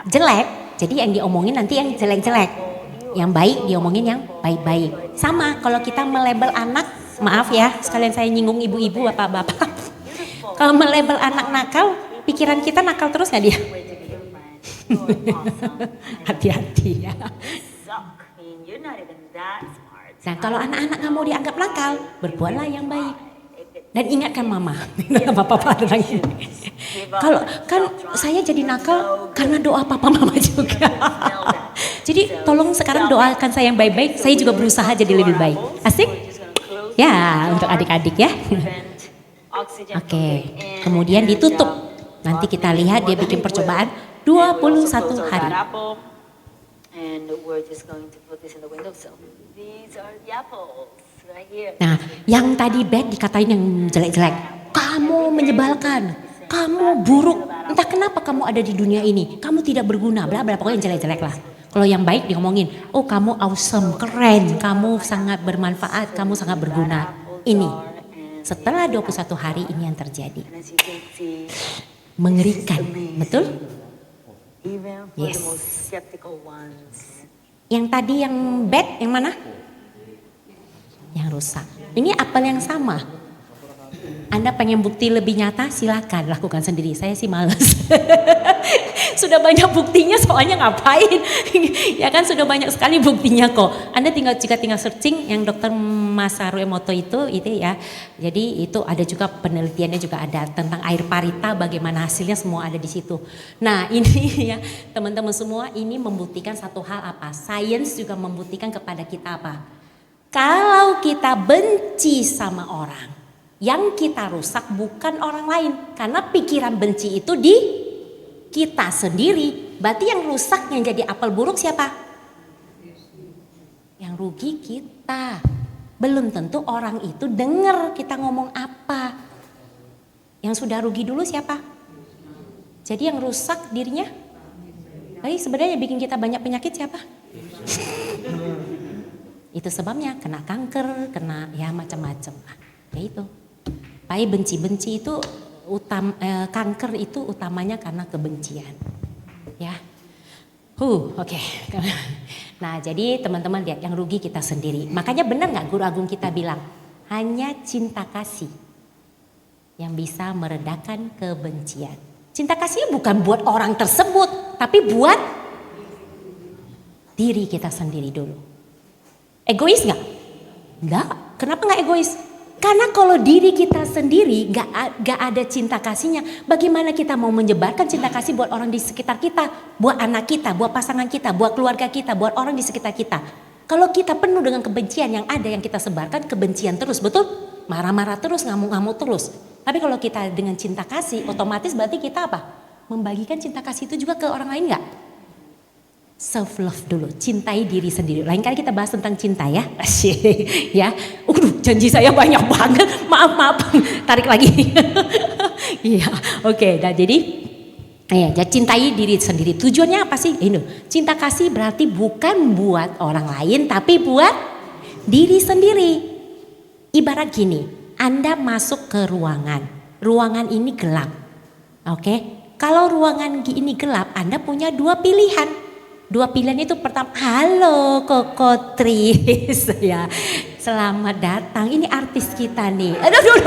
jelek. Jadi yang diomongin nanti yang jelek-jelek, yang baik diomongin yang baik-baik. Sama kalau kita melabel anak, maaf ya sekalian saya nyinggung ibu-ibu bapak-bapak. Kalau melabel anak nakal, pikiran kita nakal terus nggak dia? Hati-hati ya. Nah kalau anak-anak nggak mau dianggap nakal, berbuatlah yang baik. Dan ingatkan mama, papa tentang ini. Kalau kan saya jadi nakal karena doa papa mama juga. Jadi tolong sekarang doakan saya yang baik-baik, saya juga berusaha jadi lebih baik. Asik? Ya untuk adik-adik ya. Oke, kemudian ditutup. Nanti kita lihat dia bikin percobaan 21 hari. Nah, yang tadi bad dikatain yang jelek-jelek. Kamu menyebalkan, kamu buruk, entah kenapa kamu ada di dunia ini. Kamu tidak berguna, bla bla, pokoknya yang jelek-jelek lah. Kalau yang baik diomongin, oh kamu awesome, keren, kamu sangat bermanfaat, kamu sangat berguna. Ini, setelah 21 hari ini yang terjadi. Mengerikan, betul? Yes. Yang tadi yang bad, yang mana? Yang rusak. Ini apel yang sama. Anda pengen bukti lebih nyata, silakan lakukan sendiri. Saya sih males. Sudah banyak buktinya, soalnya ngapain? Ya kan sudah banyak sekali buktinya kok. Anda tinggal searching yang Dr. Masaru Emoto itu ya. Jadi itu ada juga penelitiannya juga ada tentang air parita, bagaimana hasilnya semua ada di situ. Nah ini ya teman-teman semua, ini membuktikan satu hal apa? Sains juga membuktikan kepada kita apa? Kalau kita benci sama orang, yang kita rusak bukan orang lain. Karena pikiran benci itu di kita sendiri. Berarti yang rusak, yang jadi apel buruk siapa? Yang rugi kita. Belum tentu orang itu dengar kita ngomong apa. Yang sudah rugi dulu siapa? Jadi yang rusak dirinya? Tapi sebenarnya bikin kita banyak penyakit siapa? Itu sebabnya kena kanker, kena ya macam-macam. Ya itu. Pai benci-benci itu kanker itu utamanya karena kebencian. Ya. Oke. Nah, jadi teman-teman lihat yang rugi kita sendiri. Makanya benar nggak Guru Agung kita bilang, hanya cinta kasih yang bisa meredakan kebencian. Cinta kasih bukan buat orang tersebut, tapi buat diri kita sendiri dulu. Egois nggak? Nggak. Kenapa nggak egois? Karena kalau diri kita sendiri nggak ada cinta kasihnya, bagaimana kita mau menyebarkan cinta kasih buat orang di sekitar kita, buat anak kita, buat pasangan kita, buat keluarga kita, buat orang di sekitar kita? Kalau kita penuh dengan kebencian yang ada yang kita sebarkan kebencian terus, betul? Marah-marah terus, ngamuk-ngamuk terus. Tapi kalau kita dengan cinta kasih, otomatis berarti kita apa? Membagikan cinta kasih itu juga ke orang lain nggak? Self love dulu, cintai diri sendiri. Lain kali kita bahas tentang cinta ya, asyik ya. Janji saya banyak banget, maaf, tarik lagi. Iya, oke. Nah jadi, ya cintai diri sendiri. Tujuannya apa sih? Ini, cinta kasih berarti bukan buat orang lain, tapi buat diri sendiri. Ibarat gini, Anda masuk ke ruangan ini gelap, oke? Kalau ruangan ini gelap, Anda punya dua pilihan. Dua pilihan itu pertama, halo Koko Tris ya, selamat datang. Ini artis kita nih. Aduh.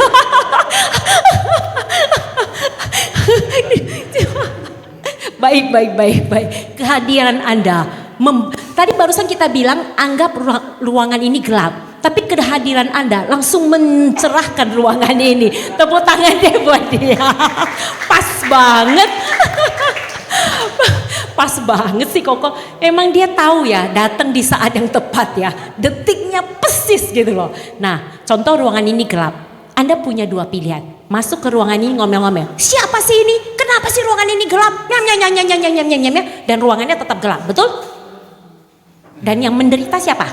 Baik. Kehadiran Anda. Tadi barusan kita bilang anggap ruangan ini gelap. Tapi kehadiran Anda langsung mencerahkan ruangan ini. Tepuk tangan deh buat dia. Pas banget. Pas banget sih Koko. Emang dia tahu ya datang di saat yang tepat ya. Detiknya persis gitu loh. Nah contoh ruangan ini gelap. Anda punya dua pilihan. Masuk ke ruangan ini ngomel-ngomel. Siapa sih ini? Kenapa sih ruangan ini gelap? Nyam. Dan ruangannya tetap gelap. Betul? Dan yang menderita siapa?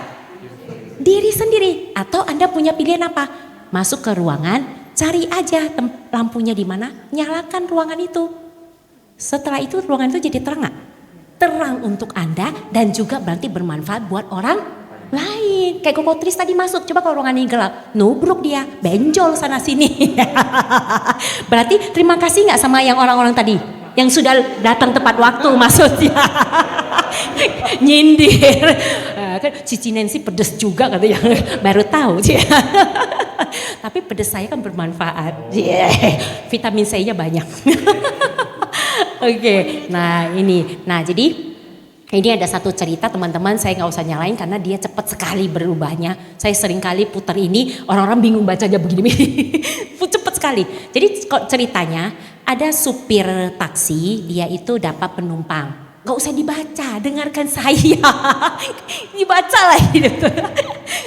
Diri sendiri. Atau Anda punya pilihan apa? Masuk ke ruangan. Cari aja lampunya di mana. Nyalakan ruangan itu. Setelah itu ruangan itu jadi terang gak? Terang untuk Anda dan juga berarti bermanfaat buat orang lain. Kayak Koko Tris tadi masuk, coba kalau ruangan ini gelap, nubruk dia, benjol sana sini. Berarti terima kasih gak sama yang orang-orang tadi? Yang sudah datang tepat waktu maksudnya. Nyindir. Kan Cici Nancy pedes juga katanya, baru tahu. Tapi pedes saya kan bermanfaat. Vitamin C-nya banyak. Oke, nah jadi ini ada satu cerita teman-teman, saya nggak usah nyalain karena dia cepat sekali berubahnya. Saya sering kali putar ini, orang-orang bingung bacanya begini, cepat sekali. Jadi ceritanya ada supir taksi, dia itu dapat penumpang. Gak usah dibaca, dengarkan saya. Dibaca lagi.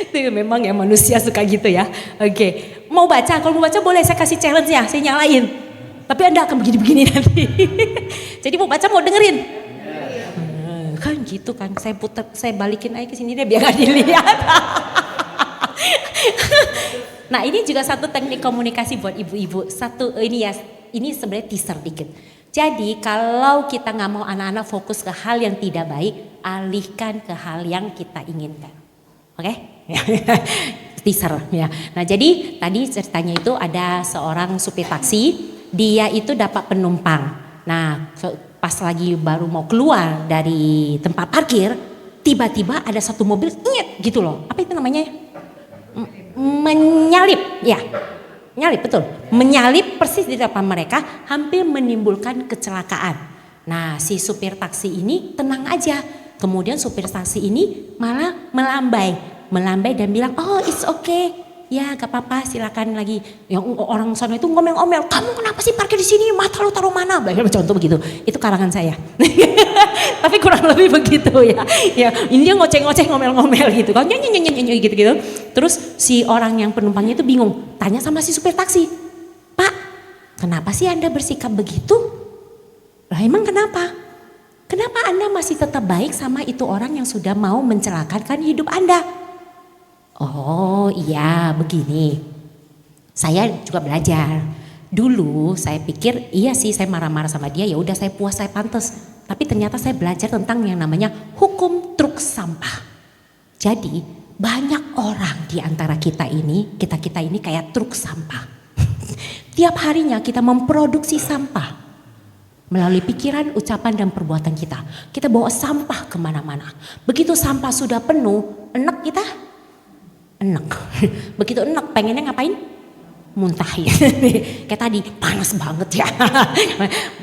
Itu memang ya manusia suka gitu ya. Oke, mau baca, kalau mau baca boleh saya kasih challenge ya, saya nyalain. Tapi Anda akan begini-begini nanti. Jadi mau baca mau dengerin. Kan gitu kan, saya putar, saya balikin aja ke sini deh biar gak dilihat. Nah ini juga satu teknik komunikasi buat ibu-ibu. Ini sebenarnya teaser dikit. Jadi kalau kita nggak mau anak-anak fokus ke hal yang tidak baik, alihkan ke hal yang kita inginkan. Oke? Teaser ya. Nah jadi tadi ceritanya itu ada seorang supir taksi, dia itu dapat penumpang. Nah pas lagi baru mau keluar dari tempat parkir, tiba-tiba ada satu mobil nyet gitu loh. Apa itu namanya? Menyalip, ya. Nyalip betul. Menyalip persis di depan mereka, hampir menimbulkan kecelakaan. Nah si supir taksi ini tenang aja. Kemudian supir taksi ini malah melambai dan bilang, oh it's okay. Ya gak apa-apa silakan lagi. Yang orang sana itu ngomel-ngomel, kamu kenapa sih parkir di sini, mata lu taruh mana? Contoh begitu, itu karangan saya. Tapi kurang lebih begitu ya. Ya ini dia ngoceh-ngoceh ngomel-ngomel gitu. Kalau nyanyi gitu-gitu. Terus si orang yang penumpangnya itu bingung, tanya sama si supir taksi, Pak kenapa sih Anda bersikap begitu? Lah emang kenapa? Kenapa Anda masih tetap baik sama itu orang yang sudah mau mencelakakan hidup Anda? Oh iya begini, saya juga belajar. Dulu saya pikir iya sih saya marah-marah sama dia, ya udah saya puas, saya pantas. Tapi ternyata saya belajar tentang yang namanya hukum truk sampah. Jadi banyak orang di antara kita ini kayak truk sampah. Tiap harinya kita memproduksi sampah. Melalui pikiran, ucapan dan perbuatan kita. Kita bawa sampah kemana-mana. Begitu sampah sudah penuh, enek kita? Enak, begitu enak pengennya ngapain? Muntahin. Kayak tadi panas banget ya.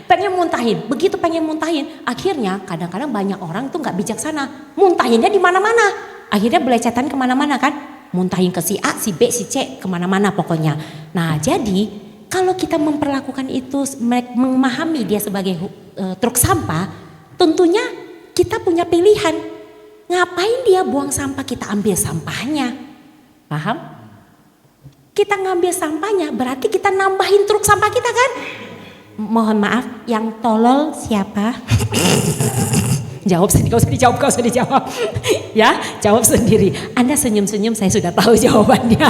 Pengen muntahin, begitu pengen muntahin, akhirnya kadang-kadang banyak orang tuh nggak bijaksana, muntahinnya di mana-mana. Akhirnya belecetan kemana-mana kan, muntahin ke si A, si B, si C, kemana-mana pokoknya. Nah jadi kalau kita memperlakukan itu, memahami dia sebagai truk sampah, tentunya kita punya pilihan. Ngapain dia buang sampah, kita ambil sampahnya. Paham? Kita ngambil sampahnya berarti kita nambahin truk sampah kita kan? Mohon maaf, yang tolol siapa? Jawab sendiri, gak usah dijawab. Ya, jawab sendiri. Anda senyum-senyum, saya sudah tahu jawabannya.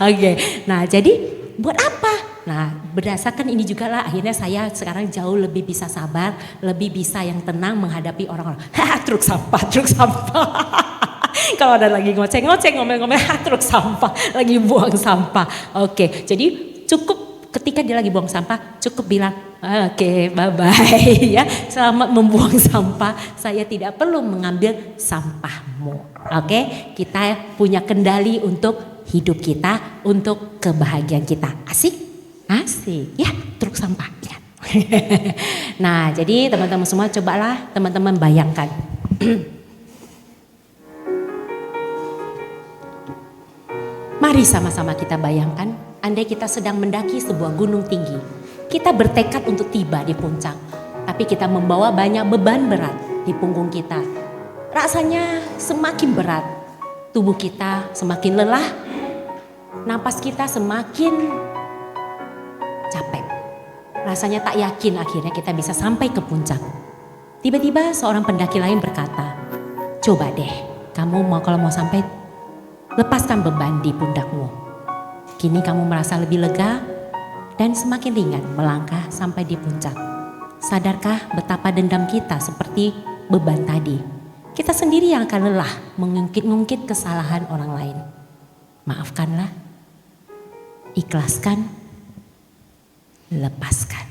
Oke, nah jadi buat apa? Nah berdasarkan ini juga lah akhirnya saya sekarang jauh lebih bisa sabar, lebih bisa yang tenang menghadapi orang-orang. Truk sampah. Kalau ada lagi ngoceng-ngoceng, ngomel-ngomel, truk sampah, lagi buang sampah. Oke, jadi cukup ketika dia lagi buang sampah, cukup bilang, oke, bye-bye ya. Selamat membuang sampah, saya tidak perlu mengambil sampahmu. Oke, kita punya kendali untuk hidup kita, untuk kebahagiaan kita. Asik? Asik, ya truk sampah. Ingat. Nah, jadi teman-teman semua cobalah teman-teman bayangkan. Mari sama-sama kita bayangkan, andai kita sedang mendaki sebuah gunung tinggi. Kita bertekad untuk tiba di puncak, tapi kita membawa banyak beban berat di punggung kita. Rasanya semakin berat, tubuh kita semakin lelah, napas kita semakin capek. Rasanya tak yakin akhirnya kita bisa sampai ke puncak. Tiba-tiba seorang pendaki lain berkata, coba deh, kalau mau sampai, lepaskan beban di pundakmu. Kini kamu merasa lebih lega dan semakin ringan melangkah sampai di puncak. Sadarkah betapa dendam kita seperti beban tadi? Kita sendiri yang akan lelah mengungkit-ungkit kesalahan orang lain. Maafkanlah, ikhlaskan, lepaskan.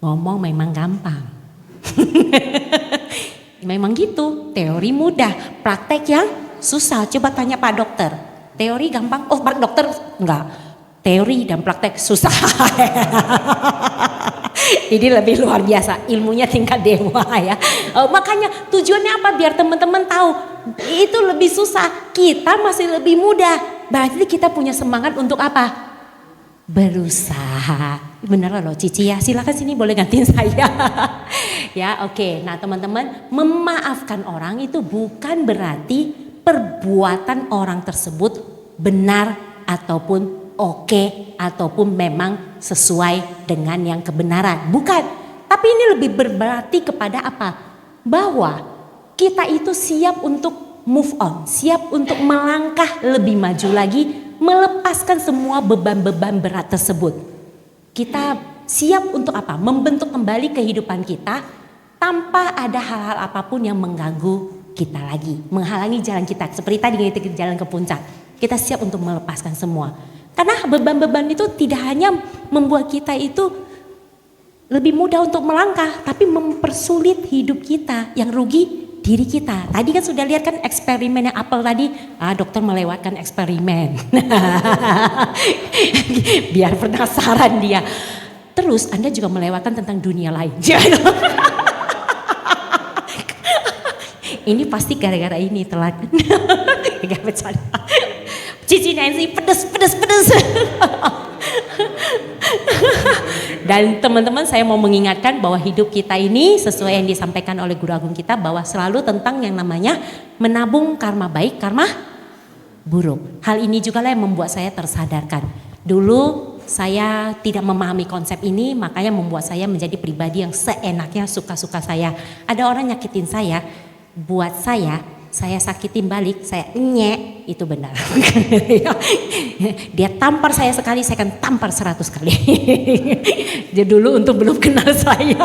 Ngomong memang gampang. Memang gitu, teori mudah, praktek yang susah. Coba tanya Pak Dokter, teori gampang? Oh Pak Dokter enggak, teori dan praktek susah. Ini lebih luar biasa, ilmunya tingkat dewa ya. Makanya tujuannya apa? Biar teman-teman tahu itu lebih susah, kita masih lebih mudah. Berarti kita punya semangat untuk apa? Berusaha. Bener loh Cici ya, silakan sini boleh gantiin saya. Ya oke, nah teman-teman, memaafkan orang itu bukan berarti perbuatan orang tersebut benar ataupun oke ataupun memang sesuai dengan yang kebenaran. Bukan, tapi ini lebih berarti kepada apa? Bahwa kita itu siap untuk move on, siap untuk melangkah lebih maju lagi, melepaskan semua beban-beban berat tersebut. Kita siap untuk apa? Membentuk kembali kehidupan kita tanpa ada hal-hal apapun yang mengganggu kita lagi, menghalangi jalan kita. Seperti tadi kita jalan ke puncak, kita siap untuk melepaskan semua. Karena beban-beban itu tidak hanya membuat kita itu lebih mudah untuk melangkah, tapi mempersulit hidup kita. Yang rugi diri kita. Tadi kan sudah lihat kan eksperimen yang apel tadi, dokter melewatkan eksperimen. Biar penasaran dia. Terus Anda juga melewatkan tentang dunia lain. Ini pasti gara-gara ini telat. Gak bercanda. Cici Nancy pedes. Dan teman-teman, saya mau mengingatkan bahwa hidup kita ini sesuai yang disampaikan oleh Guru Agung kita, bahwa selalu tentang yang namanya menabung karma baik, karma buruk. Hal ini juga lah yang membuat saya tersadarkan. Dulu saya tidak memahami konsep ini, makanya membuat saya menjadi pribadi yang seenaknya, suka-suka saya. Ada orang nyakitin saya, buat saya sakitin balik, saya nyek, itu benar. Dia tampar saya sekali, saya akan tampar 100 kali. Dia dulu untuk belum kenal saya.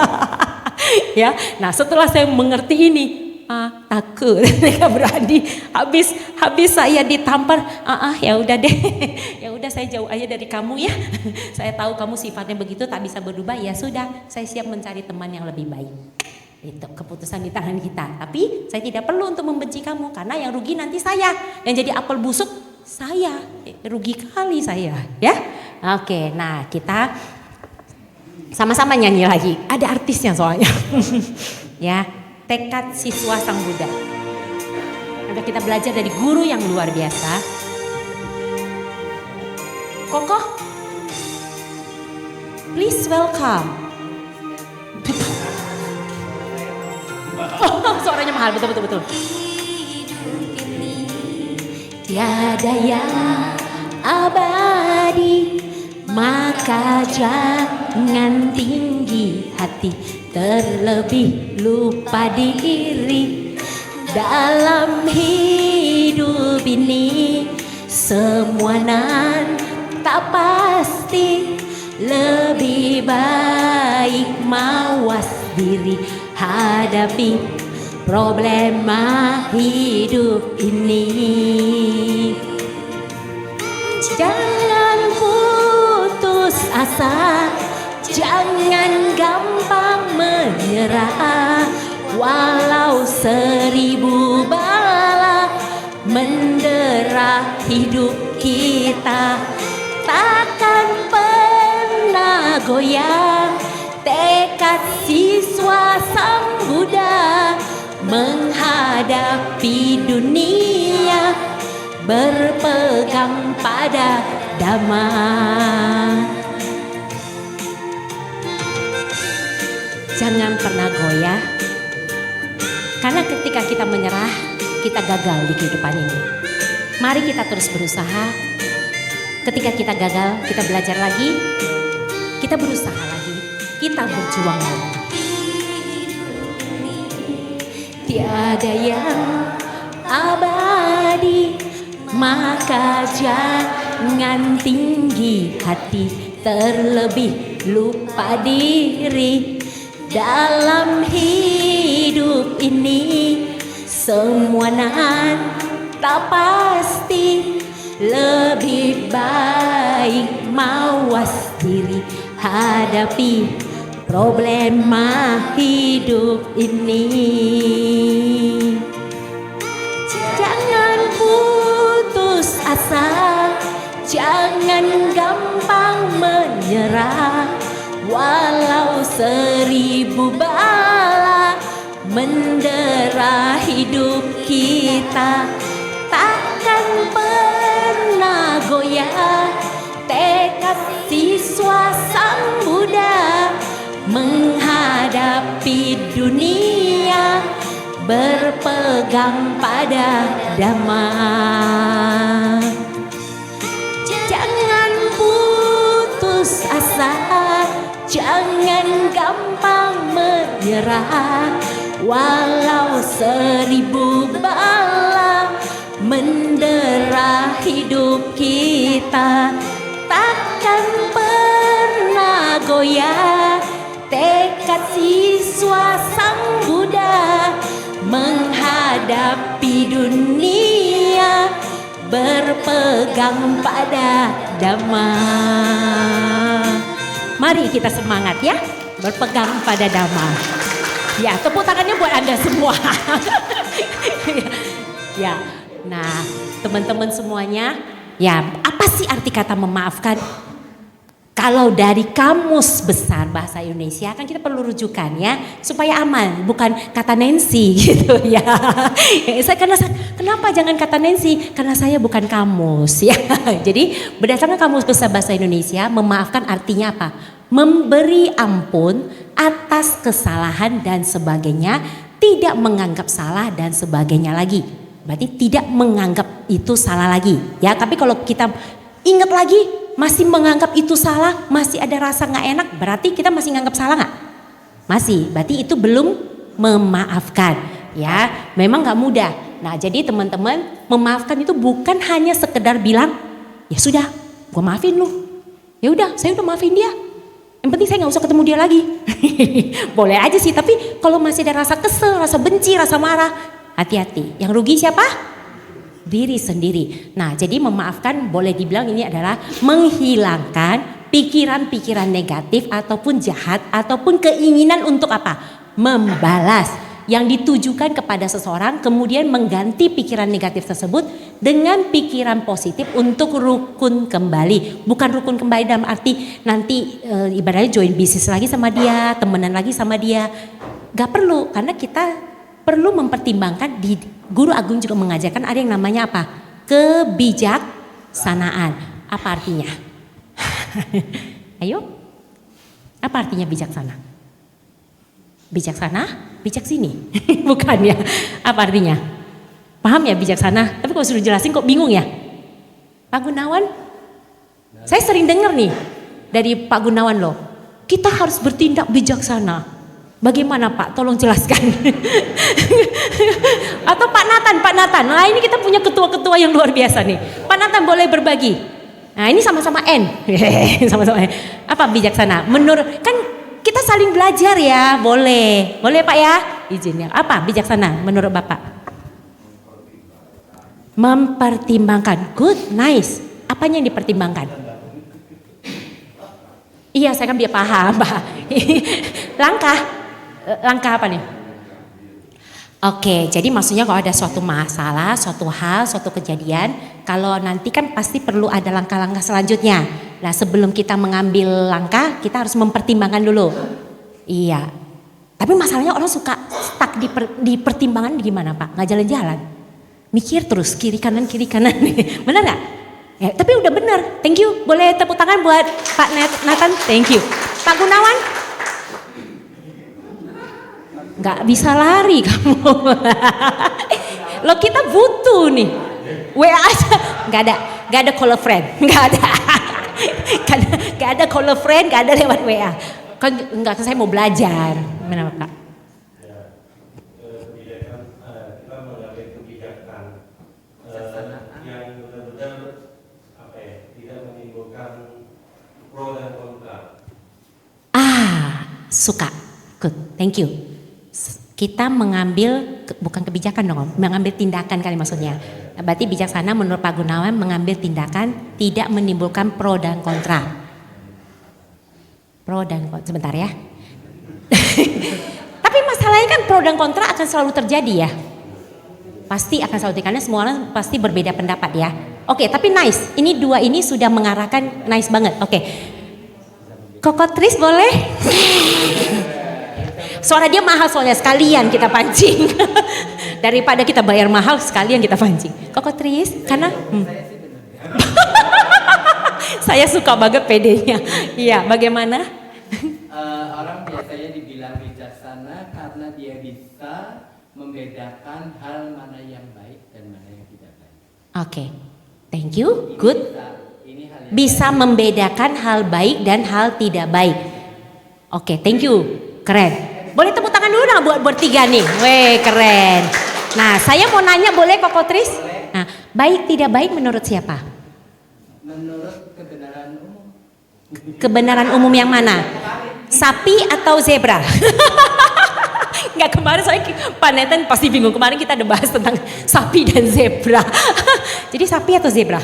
Ya, nah setelah saya mengerti ini, takut, mereka berani. Habis saya ditampar, ya udah deh, ya udah saya jauh aja dari kamu ya. Saya tahu kamu sifatnya begitu, tak bisa berubah, ya sudah, saya siap mencari teman yang lebih baik. Itu keputusan di tangan kita. Tapi saya tidak perlu untuk membenci kamu, karena yang rugi nanti saya, yang jadi apel busuk saya, rugi kali saya, ya. Oke, nah kita sama-sama nyanyi lagi. Ada artisnya soalnya. Ya, tekad siswa Sang Buddha. Ada kita belajar dari guru yang luar biasa. Kokoh, please welcome. Suaranya mahal, betul. tiada yang abadi, maka jangan tinggi hati, terlebih lupa diri. Dalam hidup ini semua nan tak pasti, lebih baik mawas diri hadapi problema hidup ini. Jangan putus asa, jangan gampang menyerah, walau 1000 bala mendera hidup kita, takkan pernah goyah tekad siswa Sang Buddha menghadapi dunia, berpegang pada Dhamma. Jangan pernah goyah, karena ketika kita menyerah, kita gagal di kehidupan ini. Mari kita terus berusaha. Ketika kita gagal, kita belajar lagi, kita berusaha lagi, kita berjuang lagi. Tiada yang abadi, maka jangan tinggi hati, terlebih lupa diri. Dalam hidup ini semua nan tak pasti, lebih baik mawas diri hadapi problema hidup ini. Jangan putus asa, jangan gampang menyerah, walau 1000 bala mendera hidup kita, takkan pernah goyah tekad siswa Sang Buddha menghadapi dunia, berpegang pada Dhamma. Jangan putus asa, jangan gampang menyerah, walau 1000 bala mendera hidup kita, takkan pernah goyah tekad siswa Sang Buddha menghadapi dunia, berpegang pada Dhamma. Mari kita semangat ya, berpegang pada Dhamma. Ya, tepuk tangannya buat Anda semua. Ya, nah teman-teman semuanya, ya apa sih arti kata memaafkan? Kalau dari Kamus Besar Bahasa Indonesia kan kita perlu rujukan ya, supaya aman, bukan kata Nancy gitu ya. Kenapa jangan kata Nancy? Karena saya bukan kamus ya. Jadi berdasarkan Kamus Besar Bahasa Indonesia, memaafkan artinya apa? Memberi ampun atas kesalahan dan sebagainya, tidak menganggap salah dan sebagainya lagi. Berarti tidak menganggap itu salah lagi ya. Tapi kalau kita ingat lagi, masih menganggap itu salah, masih ada rasa gak enak, berarti kita masih nganggap salah gak? Masih, berarti itu belum memaafkan ya. Memang gak mudah. Nah jadi teman-teman, memaafkan itu bukan hanya sekedar bilang, ya sudah gue maafin lu, ya udah saya udah maafin dia, yang penting saya gak usah ketemu dia lagi. Boleh aja sih, tapi kalau masih ada rasa kesel, rasa benci, rasa marah, hati-hati. Yang rugi siapa? Diri sendiri. Nah jadi memaafkan boleh dibilang ini adalah menghilangkan pikiran-pikiran negatif ataupun jahat ataupun keinginan untuk apa? Membalas yang ditujukan kepada seseorang, kemudian mengganti pikiran negatif tersebut dengan pikiran positif untuk rukun kembali. Bukan rukun kembali dalam arti nanti ibaratnya join bisnis lagi sama dia, temenan lagi sama dia. Gak perlu, karena kita perlu mempertimbangkan. Di Guru Agung juga mengajarkan ada yang namanya apa? Kebijaksanaan. Apa artinya? Ayo. Apa artinya bijaksana? Bijaksana? Bijak sini. Bukan ya. Apa artinya? Paham ya bijaksana? Tapi kalau suruh jelasin kok bingung ya? Pak Gunawan? Saya sering dengar nih dari Pak Gunawan loh. Kita harus bertindak bijaksana. Bagaimana Pak? Tolong jelaskan. Atau Pak Nathan. Nah ini kita punya ketua-ketua yang luar biasa nih. Pak Nathan boleh berbagi. Nah ini sama-sama N. Sama-sama N. Apa bijaksana? Menurut, kan kita saling belajar ya. Boleh Pak ya? Izinnya. Apa bijaksana menurut Bapak? Mempertimbangkan. Good, nice. Apanya yang dipertimbangkan? Iya, saya kan biar paham, Pak. Langkah apa nih? Oke, jadi maksudnya kalau ada suatu masalah, suatu hal, suatu kejadian, kalau nanti kan pasti perlu ada langkah-langkah selanjutnya. Nah, sebelum kita mengambil langkah, kita harus mempertimbangkan dulu. Iya. Tapi masalahnya orang suka stuck di pertimbangan gimana, Pak? Nggak jalan-jalan. Mikir terus kiri kanan. Benar nggak? Ya, tapi udah benar. Thank you. Boleh tepuk tangan buat Pak Nathan. Thank you. Pak Gunawan? Nggak bisa lari kamu. Lo kita butuh nih. WA aja. Nggak ada call a friend. Nggak ada call a friend. Nggak ada lewat WA. Kan nggak, saya mau belajar. Mana Pak? Suka, good, thank you. Kita mengambil, bukan kebijakan dong, mengambil tindakan kali maksudnya. Berarti bijaksana menurut Pak Gunawan mengambil tindakan tidak menimbulkan pro dan kontra. Pro dan kontra, sebentar ya. Tapi masalahnya kan pro dan kontra akan selalu terjadi ya. Pasti akan selalu terjadi karena semua orang pasti berbeda pendapat ya. Oke, tapi nice. Ini dua ini sudah mengarahkan nice banget. Oke. Kokotris boleh? Suara dia mahal soalnya, sekalian kita pancing. Daripada kita bayar mahal, sekalian kita pancing. Kokotris, karena saya suka banget pedenya. Iya, bagaimana? Orang biasanya dibilang bijaksana karena dia bisa membedakan hal mana yang baik dan mana yang tidak baik. Oke, thank you, good. Bisa membedakan hal baik dan hal tidak baik. Oke, thank you, keren. Boleh tepuk tangan dulu dong buat bertiga nih. Weh, keren. Nah, saya mau nanya boleh Kokotris? Nah, baik tidak baik menurut siapa? Menurut kebenaran umum. Kebenaran umum yang mana? Sapi atau zebra? Nggak, kemarin saya Pak Nathan pasti bingung. Kemarin kita ada bahas tentang sapi dan zebra. Jadi sapi atau zebra?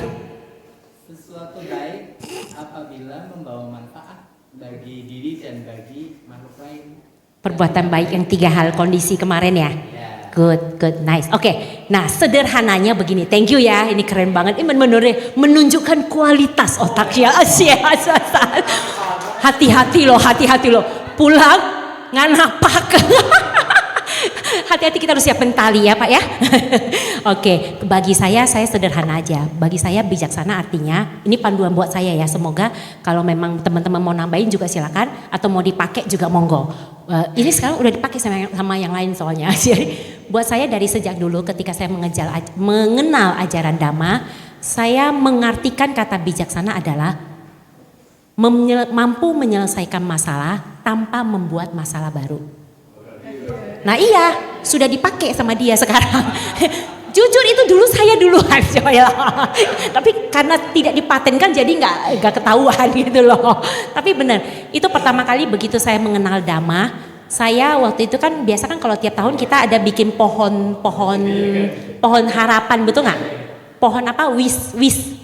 Sesuatu baik apabila membawa manfaat bagi diri dan bagi makhluk lain. Perbuatan baik yang 3 hal kondisi kemarin ya. Good, nice. Oke, nah sederhananya begini. Thank you ya, ini keren banget. Ini menunjukkan kualitas otak ya. Hati-hati loh. Pulang nganapak. Hati-hati, kita harus siapin tali ya Pak ya. Oke, bagi saya sederhana aja. Bagi saya bijaksana artinya, ini panduan buat saya ya. Semoga kalau memang teman-teman mau nambahin juga silakan, atau mau dipakai juga monggo. Ini sekarang udah dipakai sama yang lain soalnya. Buat saya dari sejak dulu ketika saya mengenal ajaran Dhamma, saya mengartikan kata bijaksana adalah mampu menyelesaikan masalah tanpa membuat masalah baru. Nah iya, sudah dipakai sama dia sekarang. Jujur itu dulu saya duluan, tapi karena tidak dipatenkan jadi nggak ketahuan gitu loh. Tapi benar, itu pertama kali begitu saya mengenal Dhamma. Saya waktu itu kan biasa kan kalau tiap tahun kita ada bikin pohon harapan, betul nggak? Pohon apa?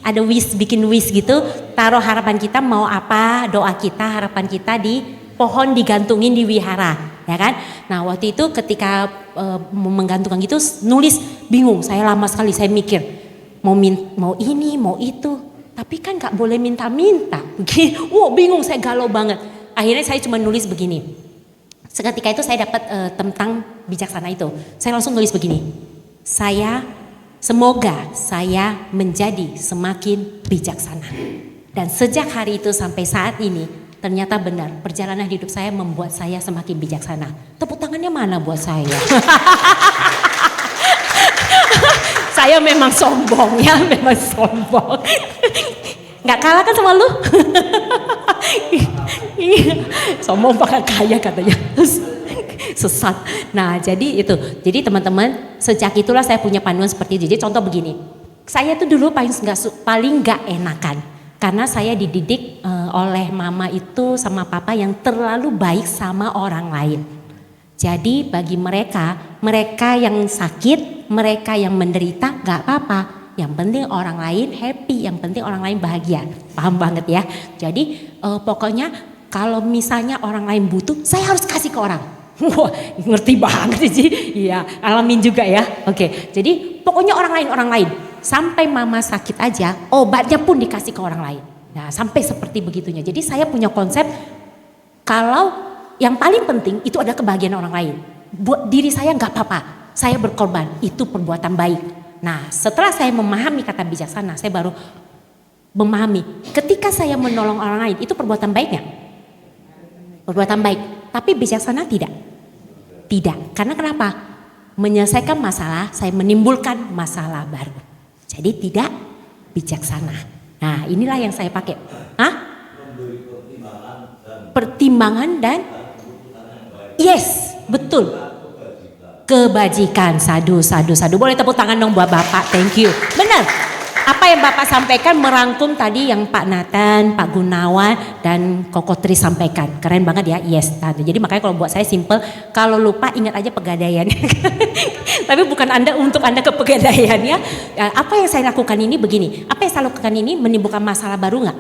Ada bikin wish gitu. Taruh harapan kita mau apa, doa kita, harapan kita di pohon digantungin di wihara, ya kan? Nah waktu itu ketika menggantungkan gitu nulis bingung, saya lama sekali saya mikir mau ini mau itu, tapi kan nggak boleh minta-minta. Bingung, saya galau banget. Akhirnya saya cuma nulis begini. Seketika itu saya dapat tentang bijaksana itu, saya langsung nulis begini. Semoga saya menjadi semakin bijaksana. Dan sejak hari itu sampai saat ini, ternyata benar, perjalanan hidup saya membuat saya semakin bijaksana. Tepuk tangannya mana buat saya? Saya memang sombong ya, memang sombong. Nggak kalah kan sama lu? Iya, sombong bakal kaya katanya. Sesat. Nah jadi itu. Jadi teman-teman, sejak itulah saya punya panduan seperti itu. Jadi contoh begini. Saya tuh dulu paling nggak enakan. Karena saya dididik oleh mama itu sama papa yang terlalu baik sama orang lain. Jadi bagi mereka yang sakit, mereka yang menderita gak apa-apa. Yang penting orang lain happy, yang penting orang lain bahagia. Paham banget ya. Jadi pokoknya kalau misalnya orang lain butuh, saya harus kasih ke orang. Wah, ngerti banget sih. Iya, alamin juga ya. Oke, jadi pokoknya orang lain. Sampai mama sakit aja, obatnya pun dikasih ke orang lain. Nah, sampai seperti begitunya. Jadi saya punya konsep kalau yang paling penting itu adalah kebahagiaan orang lain. Buat diri saya nggak apa-apa, saya berkorban, itu perbuatan baik. Nah, setelah saya memahami kata bijaksana, saya baru memahami ketika saya menolong orang lain itu perbuatan baiknya. Perbuatan baik, tapi bijaksana tidak. Tidak, karena kenapa? Menyelesaikan masalah, saya menimbulkan masalah baru. Jadi tidak bijaksana. Nah, inilah yang saya pakai. Hah? Pertimbangan dan yes, betul. Kebajikan, sadu. Boleh tepuk tangan dong buat Bapak, thank you. Benar. Apa yang Bapak sampaikan merangkum tadi yang Pak Nathan, Pak Gunawan, dan Koko Tri sampaikan. Keren banget ya, yes. Jadi makanya kalau buat saya simple, kalau lupa ingat aja pegadaian. Tapi bukan untuk Anda ke pegadaian ya. Apa yang saya lakukan ini begini, apa yang saya lakukan ini menimbulkan masalah baru nggak?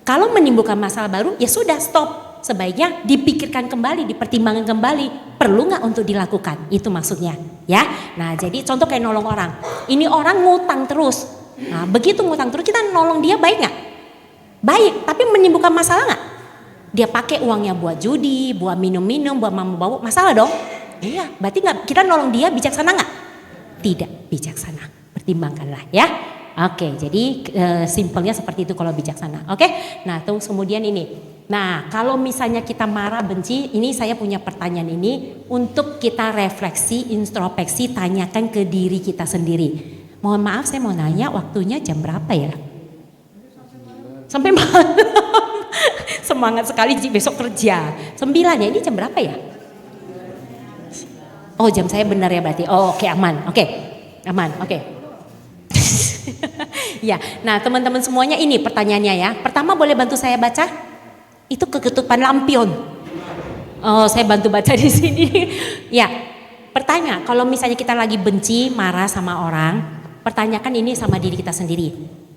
Kalau menimbulkan masalah baru, ya sudah stop. Sebaiknya dipikirkan kembali, dipertimbangkan kembali. Perlu nggak untuk dilakukan? Itu maksudnya, ya. Nah, jadi contoh kayak nolong orang. Ini orang ngutang terus. Nah, begitu ngutang terus kita nolong dia baik nggak? Baik, tapi menimbulkan masalah nggak? Dia pakai uangnya buat judi, buat minum-minum, buat mabuk, masalah dong. Iya, berarti nggak kita nolong dia bijaksana nggak? Tidak bijaksana. Pertimbangkanlah, ya. Oke, jadi simpelnya seperti itu kalau bijaksana. Oke, nah terus kemudian ini. Nah, kalau misalnya kita marah, benci, ini saya punya pertanyaan ini untuk kita refleksi, introspeksi, tanyakan ke diri kita sendiri. Mohon maaf, saya mau nanya waktunya jam berapa ya? Sampai malam. Semangat sekali besok kerja. 9 ya, ini jam berapa ya? Oh, jam saya benar ya berarti. Oh, oke, aman. Oke. Aman, oke. Ya, nah teman-teman semuanya ini pertanyaannya ya. Pertama boleh bantu saya baca? Itu keketupan lampion. Oh, saya bantu baca di sini. Ya, pertanyaan, kalau misalnya kita lagi benci, marah sama orang, pertanyakan ini sama diri kita sendiri.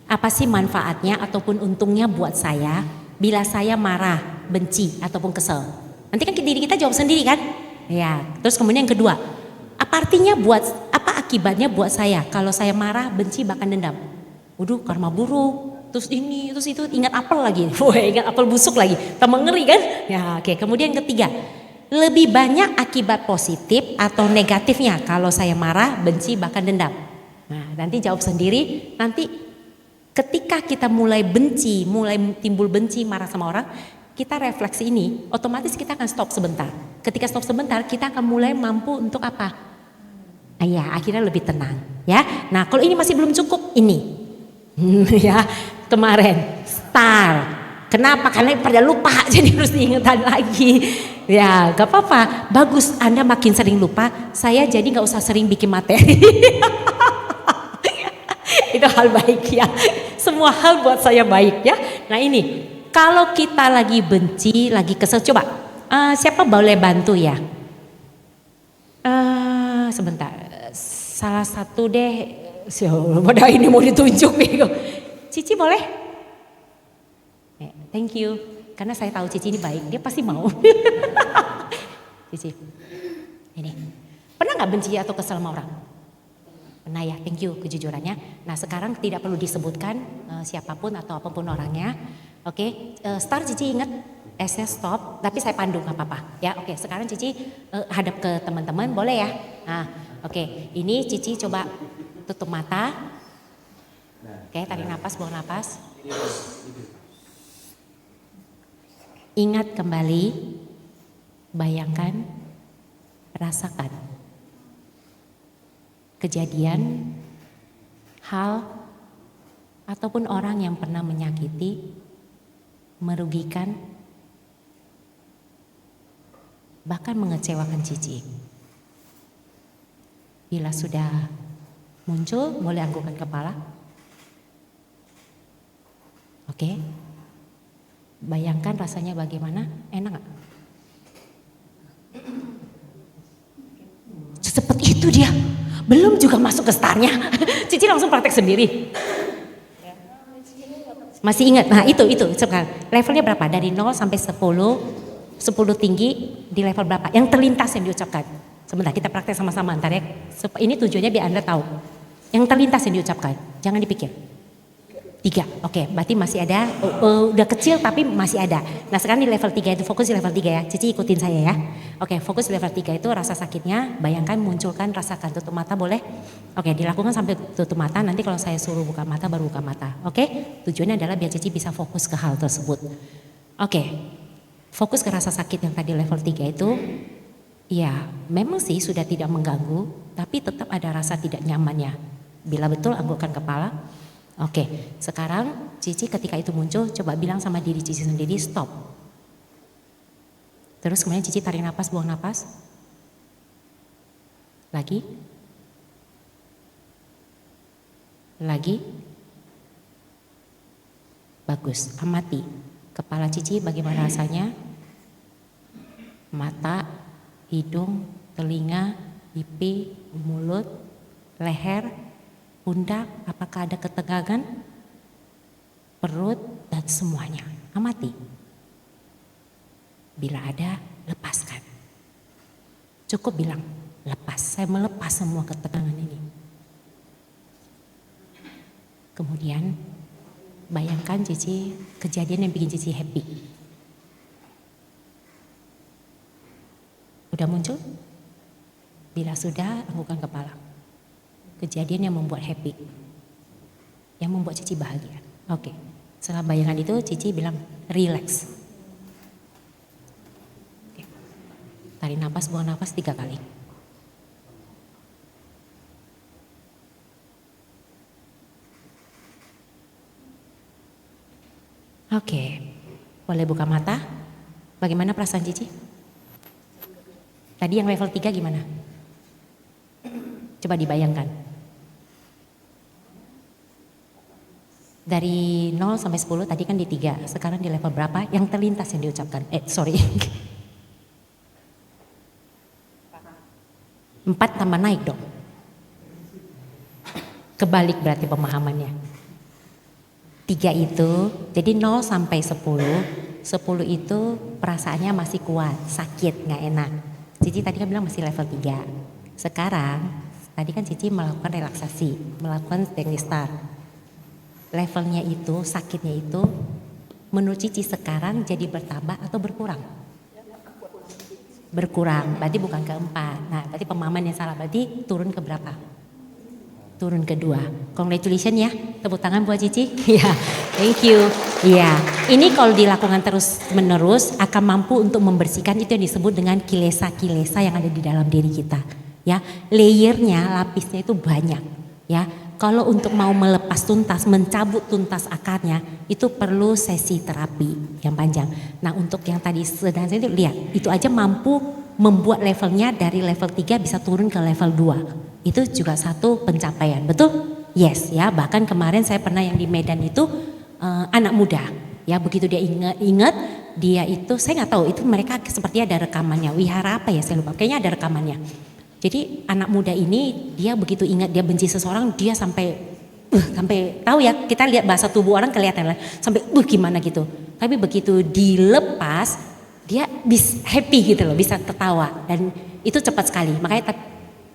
Apa sih manfaatnya ataupun untungnya buat saya bila saya marah, benci ataupun kesel? Nanti kan diri kita jawab sendiri kan? Ya, terus kemudian yang kedua, apa akibatnya buat saya kalau saya marah, benci bahkan dendam? Waduh, karma buruk. Terus ini, terus itu, ingat apel lagi. Wah, ingat apel busuk lagi. Tambah ngeri kan? Ya, oke. Kemudian yang ketiga, lebih banyak akibat positif atau negatifnya kalau saya marah, benci bahkan dendam? Nah, nanti jawab sendiri. Nanti ketika kita mulai benci, mulai timbul benci, marah sama orang, kita refleksi ini, otomatis kita akan stop sebentar. Ketika stop sebentar, kita akan mulai mampu untuk apa? Ya, akhirnya lebih tenang. Ya, nah kalau ini masih belum cukup, ini, ya kemarin star. Kenapa? Karena pada lupa, jadi harus diingetan lagi. Ya, gak apa-apa. Bagus, Anda makin sering lupa. Saya jadi gak usah sering bikin materi. Itu hal baik ya. Semua hal buat saya baik ya. Nah ini, kalau kita lagi benci, lagi kesel, coba siapa boleh bantu ya? Sebentar, salah satu deh. Pada ini mau ditunjuk nih. Cici boleh? Thank you. Karena saya tahu Cici ini baik, dia pasti mau. Cici, ini pernah nggak benci atau kesel sama orang? Pernah ya, thank you kejujurannya. Nah sekarang tidak perlu disebutkan siapapun atau apapun orangnya. Oke, start Cici ingat, S-nya stop, tapi saya pandu nggak apa-apa. Ya, oke. Sekarang Cici hadap ke teman-teman, boleh ya? Nah, oke. Ini Cici coba tutup mata. Oke, tarik nafas, buang nafas. Ingat kembali, bayangkan, rasakan kejadian hal ataupun orang yang pernah menyakiti, merugikan, bahkan mengecewakan Cici. Bila sudah muncul, boleh anggukan kepala. Oke. Bayangkan rasanya bagaimana? Enak gak? Secepat itu dia. Belum juga masuk ke startnya. Cici langsung praktek sendiri. Masih ingat? Nah itu sekarang. Levelnya berapa? Dari 0 sampai 10. 10 tinggi di level berapa? Yang terlintas yang diucapkan. Sebentar kita praktek sama-sama ntar ya. Ini tujuannya biar Anda tahu. Yang terlintas yang diucapkan. Jangan dipikir. 3. Oke, berarti masih ada. Udah kecil tapi masih ada. Nah sekarang di level 3 itu fokus di level 3 ya. Cici ikutin saya ya. Oke, fokus di level 3 itu rasa sakitnya. Bayangkan, munculkan, rasakan. Tutup mata boleh? Oke, dilakukan sampai tutup mata. Nanti kalau saya suruh buka mata baru buka mata. Oke, tujuannya adalah biar Cici bisa fokus ke hal tersebut. Oke, fokus ke rasa sakit yang tadi level 3 itu. Ya, memang sih sudah tidak mengganggu. Tapi tetap ada rasa tidak nyamannya. Bila betul, anggukkan kepala. Oke, sekarang Cici ketika itu muncul, coba bilang sama diri Cici sendiri, stop. Terus kemudian Cici tarik napas, buang napas. Lagi. Lagi. Bagus, amati. Kepala Cici bagaimana rasanya? Mata, hidung, telinga, pipi, mulut, leher, pundak, apakah ada ketegangan, perut, dan semuanya. Amati. Bila ada, lepaskan. Cukup bilang, lepas. Saya melepas semua ketegangan ini. Kemudian, bayangkan Cici, kejadian yang bikin Cici happy. Udah muncul? Bila sudah, anggukan kepala. Kejadian yang membuat happy, yang membuat Cici bahagia. Oke, setelah bayangan itu Cici bilang relax. Oke. Tarik nafas, buang nafas 3 kali. Oke, boleh buka mata. Bagaimana perasaan Cici? Tadi yang level 3 gimana? Coba dibayangkan. Dari 0 sampai 10 tadi kan di 3, sekarang di level berapa? Yang terlintas yang diucapkan. 4 tambah naik dong. Kebalik berarti pemahamannya. 3 itu, jadi 0 sampai 10. 10 itu perasaannya masih kuat, sakit, gak enak. Cici tadi kan bilang masih level 3. Sekarang, tadi kan Cici melakukan relaksasi, melakukan standing start. Levelnya itu, sakitnya itu, menurut Cici sekarang jadi bertambah atau berkurang? Berkurang, berarti bukan ke 4. Nah, berarti pemahaman yang salah, berarti turun ke berapa? Turun ke 2. Congratulations ya, tepuk tangan buat Cici. Ya, thank you. Iya, ini kalau dilakukan terus menerus akan mampu untuk membersihkan itu yang disebut dengan kilesa-kilesa yang ada di dalam diri kita. Ya, layernya, lapisnya itu banyak. Ya, kalau untuk mau melepas tuntas, mencabut tuntas akarnya, itu perlu sesi terapi yang panjang. Nah, untuk yang tadi sedang itu lihat, itu aja mampu membuat levelnya dari level 3 bisa turun ke level 2. Itu juga satu pencapaian, betul? Yes, ya. Bahkan kemarin saya pernah yang di Medan itu anak muda, ya begitu dia ingat dia itu, saya nggak tahu itu mereka seperti ada rekamannya. Wihara apa ya saya lupa, kayaknya ada rekamannya. Jadi anak muda ini dia begitu ingat dia benci seseorang, dia sampai tahu ya, kita lihat bahasa tubuh orang kelihatan lah, sampai gimana gitu. Tapi begitu dilepas dia bisa happy gitu loh, bisa tertawa dan itu cepat sekali. Makanya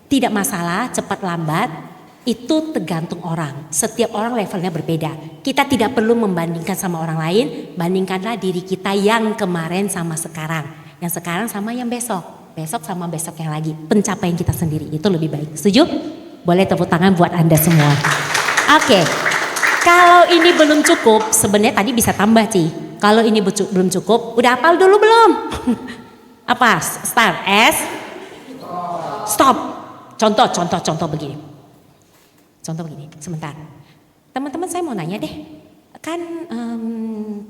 tidak masalah cepat lambat itu tergantung orang. Setiap orang levelnya berbeda. Kita tidak perlu membandingkan sama orang lain, bandingkanlah diri kita yang kemarin sama sekarang, yang sekarang sama yang besok. Besok sama besok yang lagi, pencapaian kita sendiri itu lebih baik. Setuju? Boleh tepuk tangan buat Anda semua. Oke, kalau ini belum cukup, sebenarnya tadi bisa tambah Ci. Kalau ini belum cukup, udah hafal dulu belum? Apa? Start, S, stop. Contoh begini. Contoh begini, sebentar. Teman-teman saya mau nanya deh, kan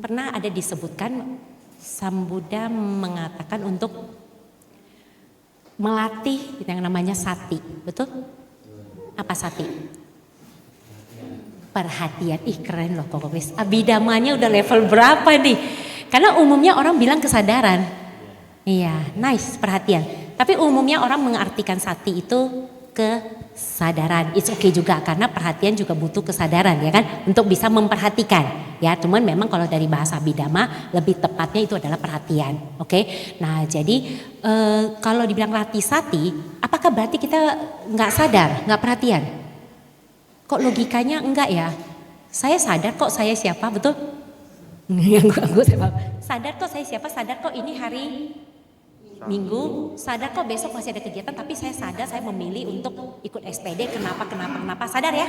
pernah ada disebutkan Sang Buddha mengatakan untuk melatih yang namanya sati, betul? Apa sati? Perhatian, ih keren loh Koko Kris. Abhidhamanya udah level berapa nih? Karena umumnya orang bilang kesadaran. Iya, nice, perhatian. Tapi umumnya orang mengartikan sati itu kesadaran. It's okay juga karena perhatian juga butuh kesadaran ya kan, untuk bisa memperhatikan. Ya, cuman memang kalau dari bahasa Abhidhamma lebih tepatnya itu adalah perhatian. Oke. Nah, jadi kalau dibilang latih sati, apakah berarti kita nggak sadar, nggak perhatian? Kok logikanya enggak ya? Saya sadar kok saya siapa, betul? Sadar kok saya siapa, sadar kok ini hari Minggu, sadar kok besok masih ada kegiatan, tapi saya sadar saya memilih untuk ikut SPD, kenapa, sadar ya?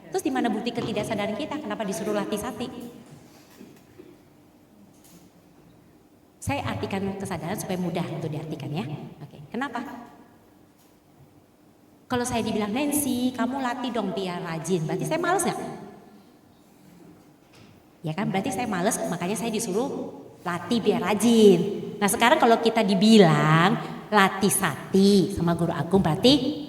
Terus di mana bukti ketidaksadaran kita, kenapa disuruh latih sati? Saya artikan kesadaran supaya mudah untuk diartikan ya. Oke, kenapa? Kalau saya dibilang Nancy, kamu latih dong biar rajin, berarti saya males gak? Ya kan, berarti saya males, makanya saya disuruh latih biar rajin. Nah sekarang kalau kita dibilang latih sati sama Guru Agung, berarti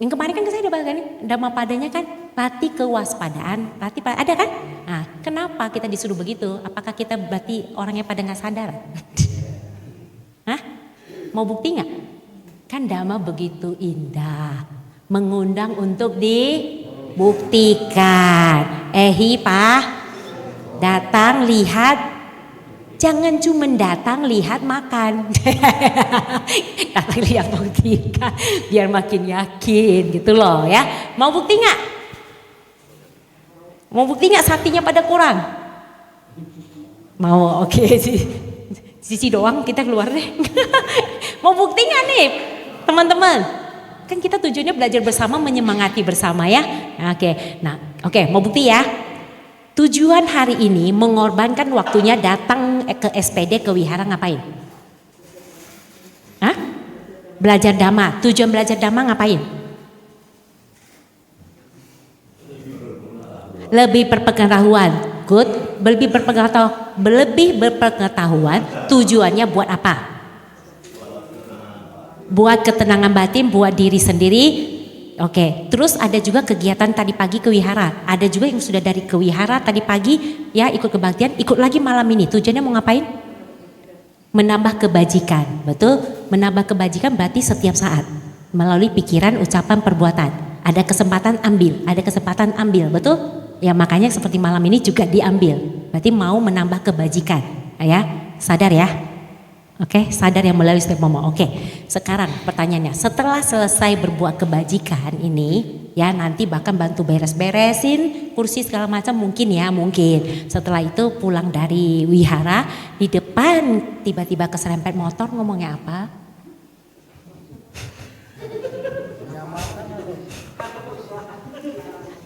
yang kemarin kan saya udah bahas kan, Dhammapadanya kan latih kewaspadaan, latih ada kan? Nah kenapa kita disuruh begitu? Apakah kita berarti orangnya pada nggak sadar? Hah? Mau bukti nggak? Kan Dhamma begitu indah, mengundang untuk dibuktikan. Pak, datang lihat. Jangan cuma datang lihat makan. Datang lihat buktikan biar makin yakin gitu loh ya. Mau bukti nggak? Mau bukti nggak satinya pada kurang? Mau, oke. Sisi doang kita keluar deh. Mau bukti nggak nih teman-teman? Kan kita tujuannya belajar bersama, menyemangati bersama ya. Oke, nah oke, mau bukti ya. Tujuan hari ini mengorbankan waktunya datang ke SPD, ke wihara ngapain? Hah? Belajar Dhamma. Tujuan belajar Dhamma ngapain? Lebih berpengetahuan. Good. Lebih berpengetahuan. Tujuannya buat apa? Buat ketenangan batin, buat diri sendiri. Oke, terus ada juga kegiatan tadi pagi ke wihara. Ada juga yang sudah dari ke wihara tadi pagi ya ikut kebaktian, ikut lagi malam ini. Tujuannya mau ngapain? Menambah kebajikan, betul? Menambah kebajikan berarti setiap saat melalui pikiran, ucapan, perbuatan. Ada kesempatan ambil, betul? Ya makanya seperti malam ini juga diambil. Berarti mau menambah kebajikan, ya? Sadar ya? Oke, sadar yang melalui step momo. Oke, sekarang pertanyaannya, setelah selesai berbuat kebajikan ini, ya nanti bahkan bantu beres-beresin kursi segala macam mungkin ya, mungkin. Setelah itu pulang dari wihara, di depan tiba-tiba keserempet motor, ngomongnya apa?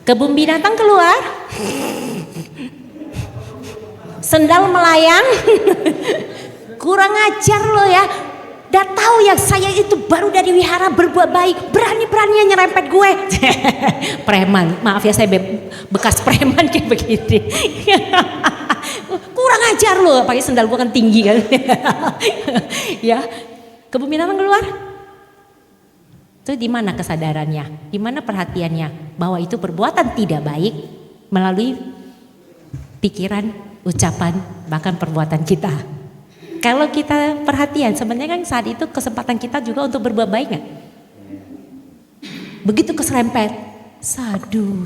Kebun binatang keluar, sendal melayang. Kurang ajar lo ya. Udah tahu ya saya itu baru dari wihara berbuat baik, berani-beraninya nyerempet gue. Preman, maaf ya saya bekas preman kayak begini. Kurang ajar lo, pakai sendal gue kan tinggi kan. Ya, kebun binatang keluar. Itu di mana kesadarannya? Di mana perhatiannya bahwa itu perbuatan tidak baik melalui pikiran, ucapan, bahkan perbuatan kita. Kalau kita perhatian, sebenarnya kan saat itu kesempatan kita juga untuk berbuat baik gak? Begitu keserempet, sadu.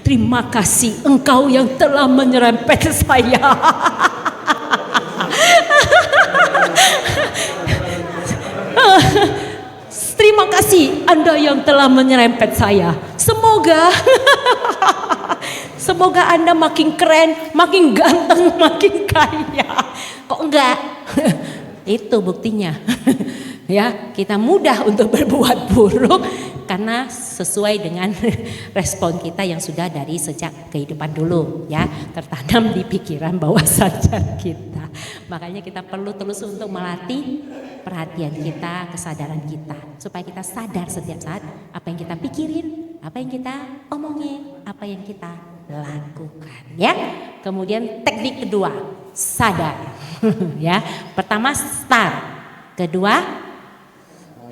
Terima kasih engkau yang telah menyerempet saya. Terima kasih Anda yang telah menyerempet saya. Semoga Anda makin keren, makin ganteng, makin kaya. Kok enggak? Itu buktinya. Ya, kita mudah untuk berbuat buruk karena sesuai dengan respon kita yang sudah dari sejak kehidupan dulu, ya, tertanam di pikiran bawah sadar kita. Makanya kita perlu terus untuk melatih perhatian kita, kesadaran kita. Supaya kita sadar setiap saat apa yang kita pikirin, apa yang kita omongin, apa yang kita lakukan. Ya. Kemudian teknik kedua, sadar. Ya. Pertama start, kedua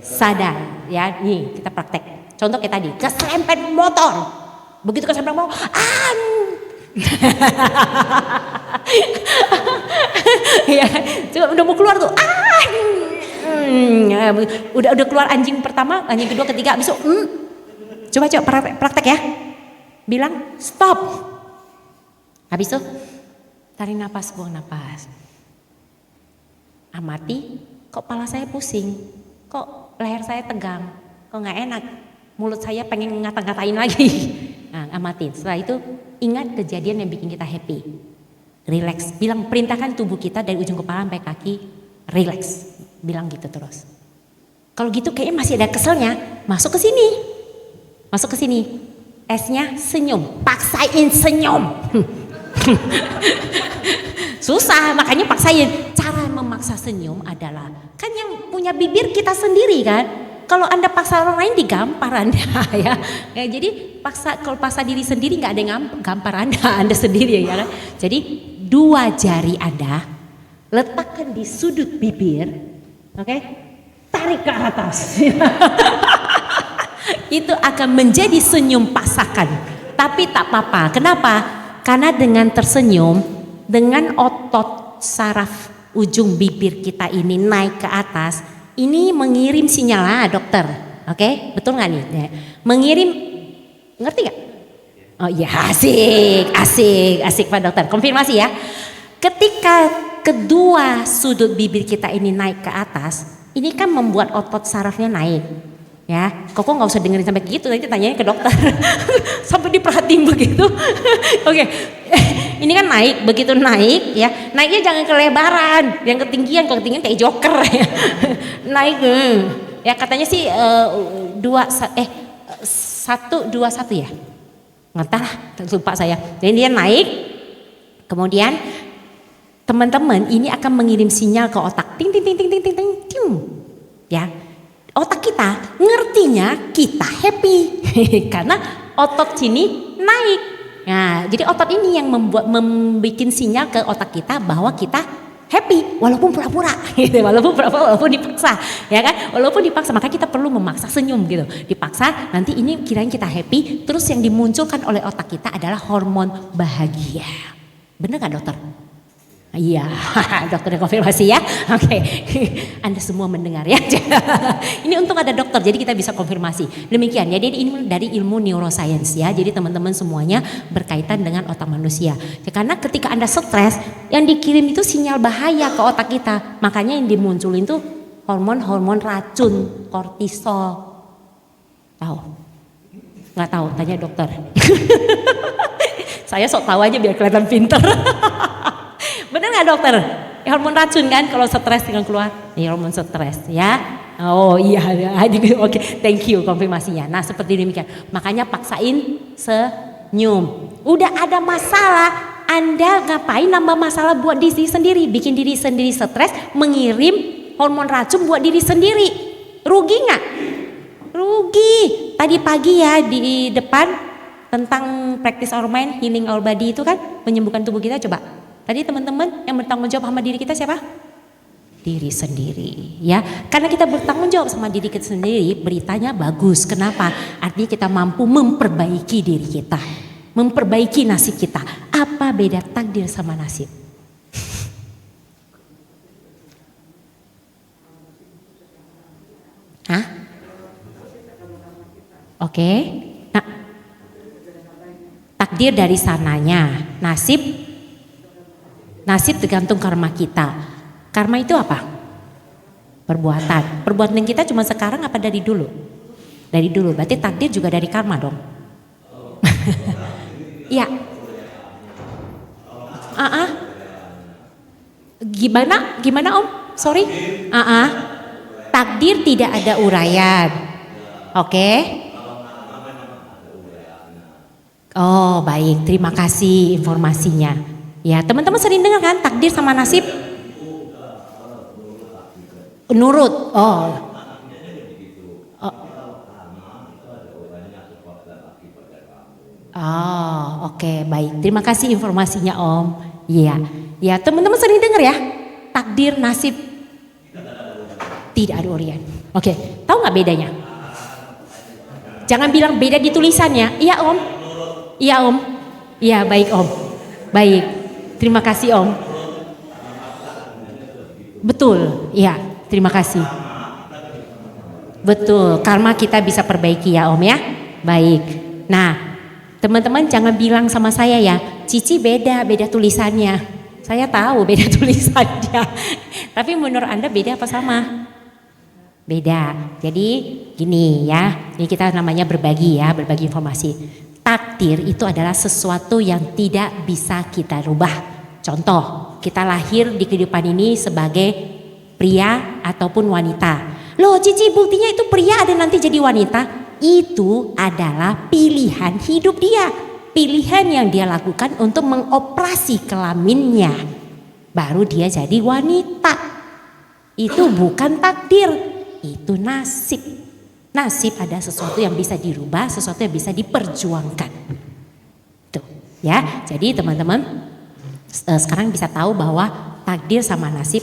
sadar. Ya, nih kita praktek. Contoh kayak tadi, keserempet motor. Begitu keserempet motor, ya, coba udah mau keluar tuh, udah keluar anjing pertama, anjing kedua, ketiga, abis itu, coba praktek ya, bilang stop, habis itu tarik napas, buang napas, amati, kok kepala saya pusing, kok leher saya tegang, kok nggak enak, mulut saya pengen ngata-ngatain lagi. Nah, amatin. Setelah itu ingat kejadian yang bikin kita happy. Relax. Bilang, perintahkan tubuh kita dari ujung kepala sampai kaki relax. Bilang gitu terus. Kalau gitu kayaknya masih ada keselnya, masuk ke sini. Masuk ke sini. S-nya senyum. Paksain senyum. Susah, makanya paksain. Cara memaksa senyum adalah, kan yang punya bibir kita sendiri kan. Kalau Anda paksa orang lain digampar Anda ya. Jadi kalau paksa diri sendiri nggak ada yang gampar Anda sendiri ya kan. Jadi 2 jari Anda letakkan di sudut bibir, oke? Tarik ke atas. Itu akan menjadi senyum pasakan. Tapi tak apa-apa. Kenapa? Karena dengan tersenyum, dengan otot saraf ujung bibir kita ini naik ke atas, ini mengirim sinyal dokter, oke? Betul nggak nih? Mengirim, ngerti nggak? Oh iya, asik Pak Dokter. Konfirmasi ya. Ketika kedua sudut bibir kita ini naik ke atas, ini kan membuat otot sarafnya naik. Ya, kok nggak usah dengerin sampai gitu, nanti tanyanya ke dokter. Sampai diperhatiin begitu. Oke, ini kan naik, begitu naik ya, naiknya jangan kelebaran, yang ketinggian, kalau ketinggian kayak joker ya. Naik, ya katanya sih 1, 2, 1 ya, nggak tahu, lupa saya. Jadi dia naik, kemudian teman-teman ini akan mengirim sinyal ke otak, ting ting ting ting ting ting ting, ting. Ya. Otak kita ngertinya kita happy karena otot sini naik. Nah, jadi otot ini yang membuat sinyal ke otak kita bahwa kita happy walaupun pura-pura, gitu. walaupun dipaksa, ya kan? Walaupun dipaksa, maka kita perlu memaksa senyum gitu. Dipaksa, nanti ini kirain kita happy, terus yang dimunculkan oleh otak kita adalah hormon bahagia. Bener nggak dokter? Iya, dokter konfirmasi ya. Oke, Anda semua mendengar ya. Ini untung ada dokter, jadi kita bisa konfirmasi. Demikian ya, jadi ini dari ilmu neuroscience ya. Jadi teman-teman semuanya berkaitan dengan otak manusia. Ya, karena ketika Anda stres, yang dikirim itu sinyal bahaya ke otak kita. Makanya yang dimunculin tuh hormon-hormon racun, kortisol. Tahu? Nggak tahu? Tanya dokter. Saya sok tahu aja biar kelihatan pinter. Bener nggak dokter? Hormon racun kan kalau stres dengan keluar? Ya, hormon stres ya. Oh iya, oke, thank you konfirmasinya. Nah seperti demikian. Makanya paksain senyum. Udah ada masalah, Anda ngapain nambah masalah buat diri sendiri? Bikin diri sendiri stres, mengirim hormon racun buat diri sendiri. Rugi nggak? Rugi. Tadi pagi ya di depan tentang practice our mind, healing our body itu kan menyembuhkan tubuh kita. Coba. Tadi teman-teman yang bertanggung jawab sama diri kita siapa? Diri sendiri ya. Karena kita bertanggung jawab sama diri kita sendiri, beritanya bagus. Kenapa? Artinya kita mampu memperbaiki diri kita. Memperbaiki nasib kita. Apa beda takdir sama nasib? Hah? Oke. Nah, takdir dari sananya. Nasib tergantung karma kita. Karma itu apa? Perbuatan. Perbuatan kita cuma sekarang apa dari dulu? Dari dulu. Berarti takdir juga dari karma dong. Iya. Gimana Om? Sorry. Takdir tidak ada uraian. Oke. Oh baik, terima kasih informasinya. Ya teman-teman sering dengar kan takdir sama nasib? Nurut. Oh. Oh, oke, baik. Terima kasih informasinya Om. Iya, ya teman-teman sering dengar ya, takdir nasib tidak ada urian. Oke, tahu nggak bedanya? Jangan bilang beda di tulisannya. Iya Om. Iya Om. Iya baik Om. Baik. Terima kasih Om. Betul. Iya. Terima kasih. Betul. Karma kita bisa perbaiki ya Om ya. Baik. Nah, teman-teman jangan bilang sama saya ya, Cici beda tulisannya. Saya tahu beda tulisannya. Tapi menurut Anda beda apa sama? Beda. Jadi gini ya, ini kita namanya berbagi ya, berbagi informasi. Takdir itu adalah sesuatu yang tidak bisa kita rubah. Contoh, kita lahir di kehidupan ini sebagai pria ataupun wanita. Loh Cici buktinya itu pria ada nanti jadi wanita. Itu adalah pilihan hidup dia. Pilihan yang dia lakukan untuk mengoperasi kelaminnya. Baru dia jadi wanita. Itu bukan takdir. Itu nasib. Nasib ada sesuatu yang bisa dirubah, sesuatu yang bisa diperjuangkan. Tuh, ya. Jadi teman-teman sekarang bisa tahu bahwa takdir sama nasib,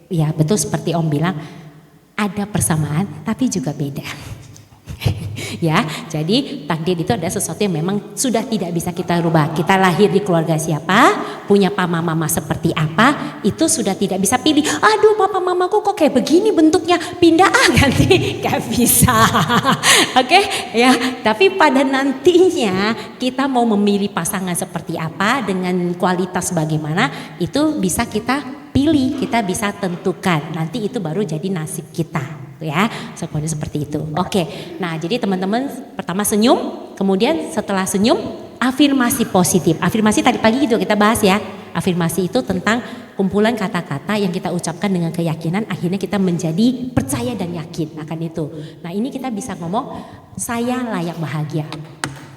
ya betul seperti Om bilang, ada persamaan tapi juga beda. Ya, jadi takdir itu adalah sesuatu yang memang sudah tidak bisa kita rubah. Kita lahir di keluarga siapa, punya papa mama seperti apa, itu sudah tidak bisa pilih. Aduh papa mamaku kok kayak begini bentuknya, pindah ganti, gak bisa. Oke, ya. Tapi pada nantinya kita mau memilih pasangan seperti apa dengan kualitas bagaimana, itu bisa kita pilih, kita bisa tentukan. Nanti itu baru jadi nasib kita. Ya, seperti itu. Oke, nah jadi teman-teman pertama senyum, kemudian setelah senyum afirmasi positif. Afirmasi tadi pagi itu kita bahas ya. Afirmasi itu tentang kumpulan kata-kata yang kita ucapkan dengan keyakinan, akhirnya kita menjadi percaya dan yakin akan itu. Nah ini kita bisa ngomong, saya layak bahagia.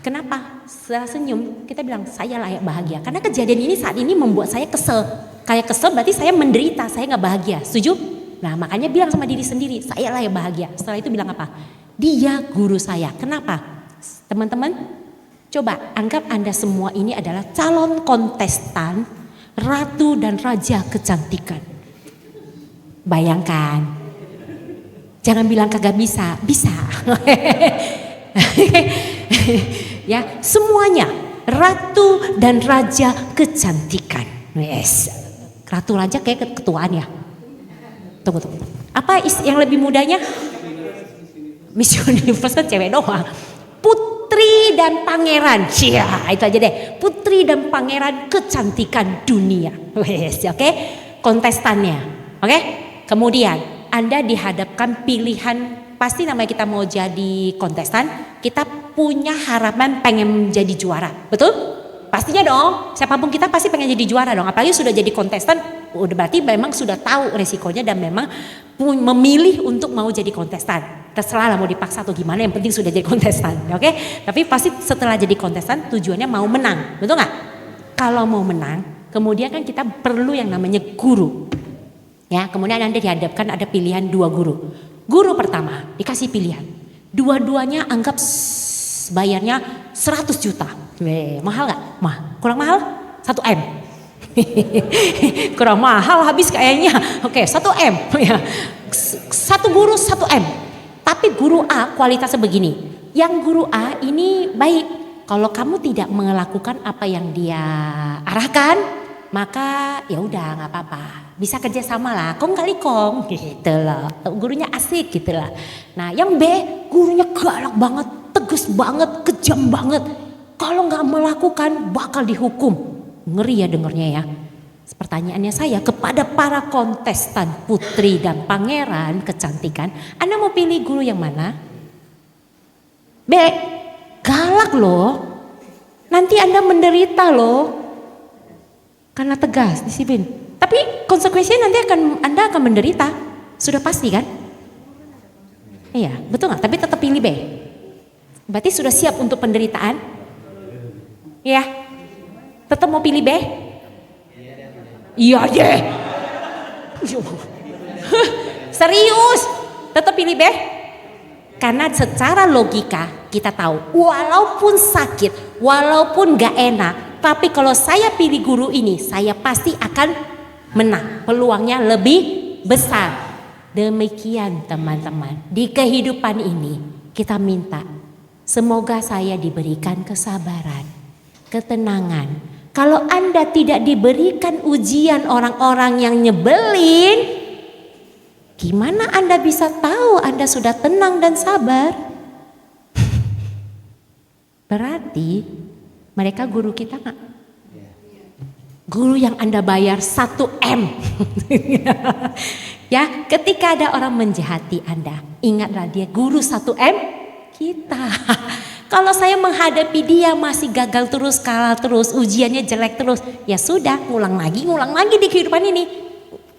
Kenapa? Setelah senyum kita bilang saya layak bahagia. Karena kejadian ini saat ini membuat saya kesel. Kayak kesel berarti saya menderita, saya gak bahagia. Setuju? Nah makanya bilang sama diri sendiri, saya layak bahagia. Setelah itu bilang apa? Dia guru saya. Kenapa? Teman-teman, coba anggap Anda semua ini adalah calon kontestan ratu dan raja kecantikan. Bayangkan. Jangan bilang kagak bisa, bisa. Ya, semuanya ratu dan raja kecantikan. Yes. Ratu raja kayak ketuaan ya. Tunggu. Apa yang lebih mudanya? Miss Universe kan cewek doang. Putri dan pangeran. Cia, itu aja deh. Putri dan pangeran kecantikan dunia. Wes, oke? Kontestannya. Oke? Kemudian Anda dihadapkan pilihan, pasti namanya kita mau jadi kontestan, kita punya harapan pengen jadi juara. Betul? Pastinya dong, siapapun kita pasti pengen jadi juara dong. Apalagi sudah jadi kontestan, udah berarti memang sudah tahu resikonya dan memang memilih untuk mau jadi kontestan. Terserah lah mau dipaksa atau gimana, yang penting sudah jadi kontestan, oke? Tapi pasti setelah jadi kontestan tujuannya mau menang, betul nggak? Kalau mau menang, kemudian kan kita perlu yang namanya guru. Ya, kemudian Anda dihadapkan ada pilihan dua guru. Guru pertama dikasih pilihan, dua-duanya anggap bayarnya 100 juta. Mahal gak? Kurang mahal? 1 M. Kurang mahal habis kayaknya. Oke, 1 M. Satu guru 1 M. Tapi guru A kualitasnya begini. Yang guru A ini baik. Kalau kamu tidak melakukan apa yang dia arahkan, maka ya udah nggak apa-apa. Bisa kerja sama lah, kong kali kong gitu loh. Gurunya asik gitu lah. Nah yang B, gurunya galak banget, tegas banget, kejam banget. Kalau nggak melakukan bakal dihukum. Ngeri ya dengernya ya. Pertanyaannya saya kepada para kontestan putri dan pangeran kecantikan, Anda mau pilih guru yang mana? B, galak loh. Nanti Anda menderita loh. Karena tegas, disiplin. Tapi konsekuensinya nanti Anda akan menderita. Sudah pasti kan? Iya, betul nggak? Tapi tetap pilih B. Berarti sudah siap untuk penderitaan? Iya. Tetap mau pilih B? Iya deh. Serius, tetap pilih B. Karena secara logika kita tahu, walaupun sakit, walaupun gak enak, tapi kalau saya pilih guru ini, saya pasti akan menang. Peluangnya lebih besar. Demikian teman-teman, di kehidupan ini kita minta, semoga saya diberikan kesabaran, ketenangan. Kalau Anda tidak diberikan ujian orang-orang yang nyebelin, gimana Anda bisa tahu Anda sudah tenang dan sabar? Berarti mereka guru kita nggak? Guru yang Anda bayar 1M. Ya, ketika ada orang menjahati Anda, ingatlah dia guru 1M kita. Kalau saya menghadapi dia masih gagal terus, kalah terus, ujiannya jelek terus, ya sudah, ngulang lagi di kehidupan ini.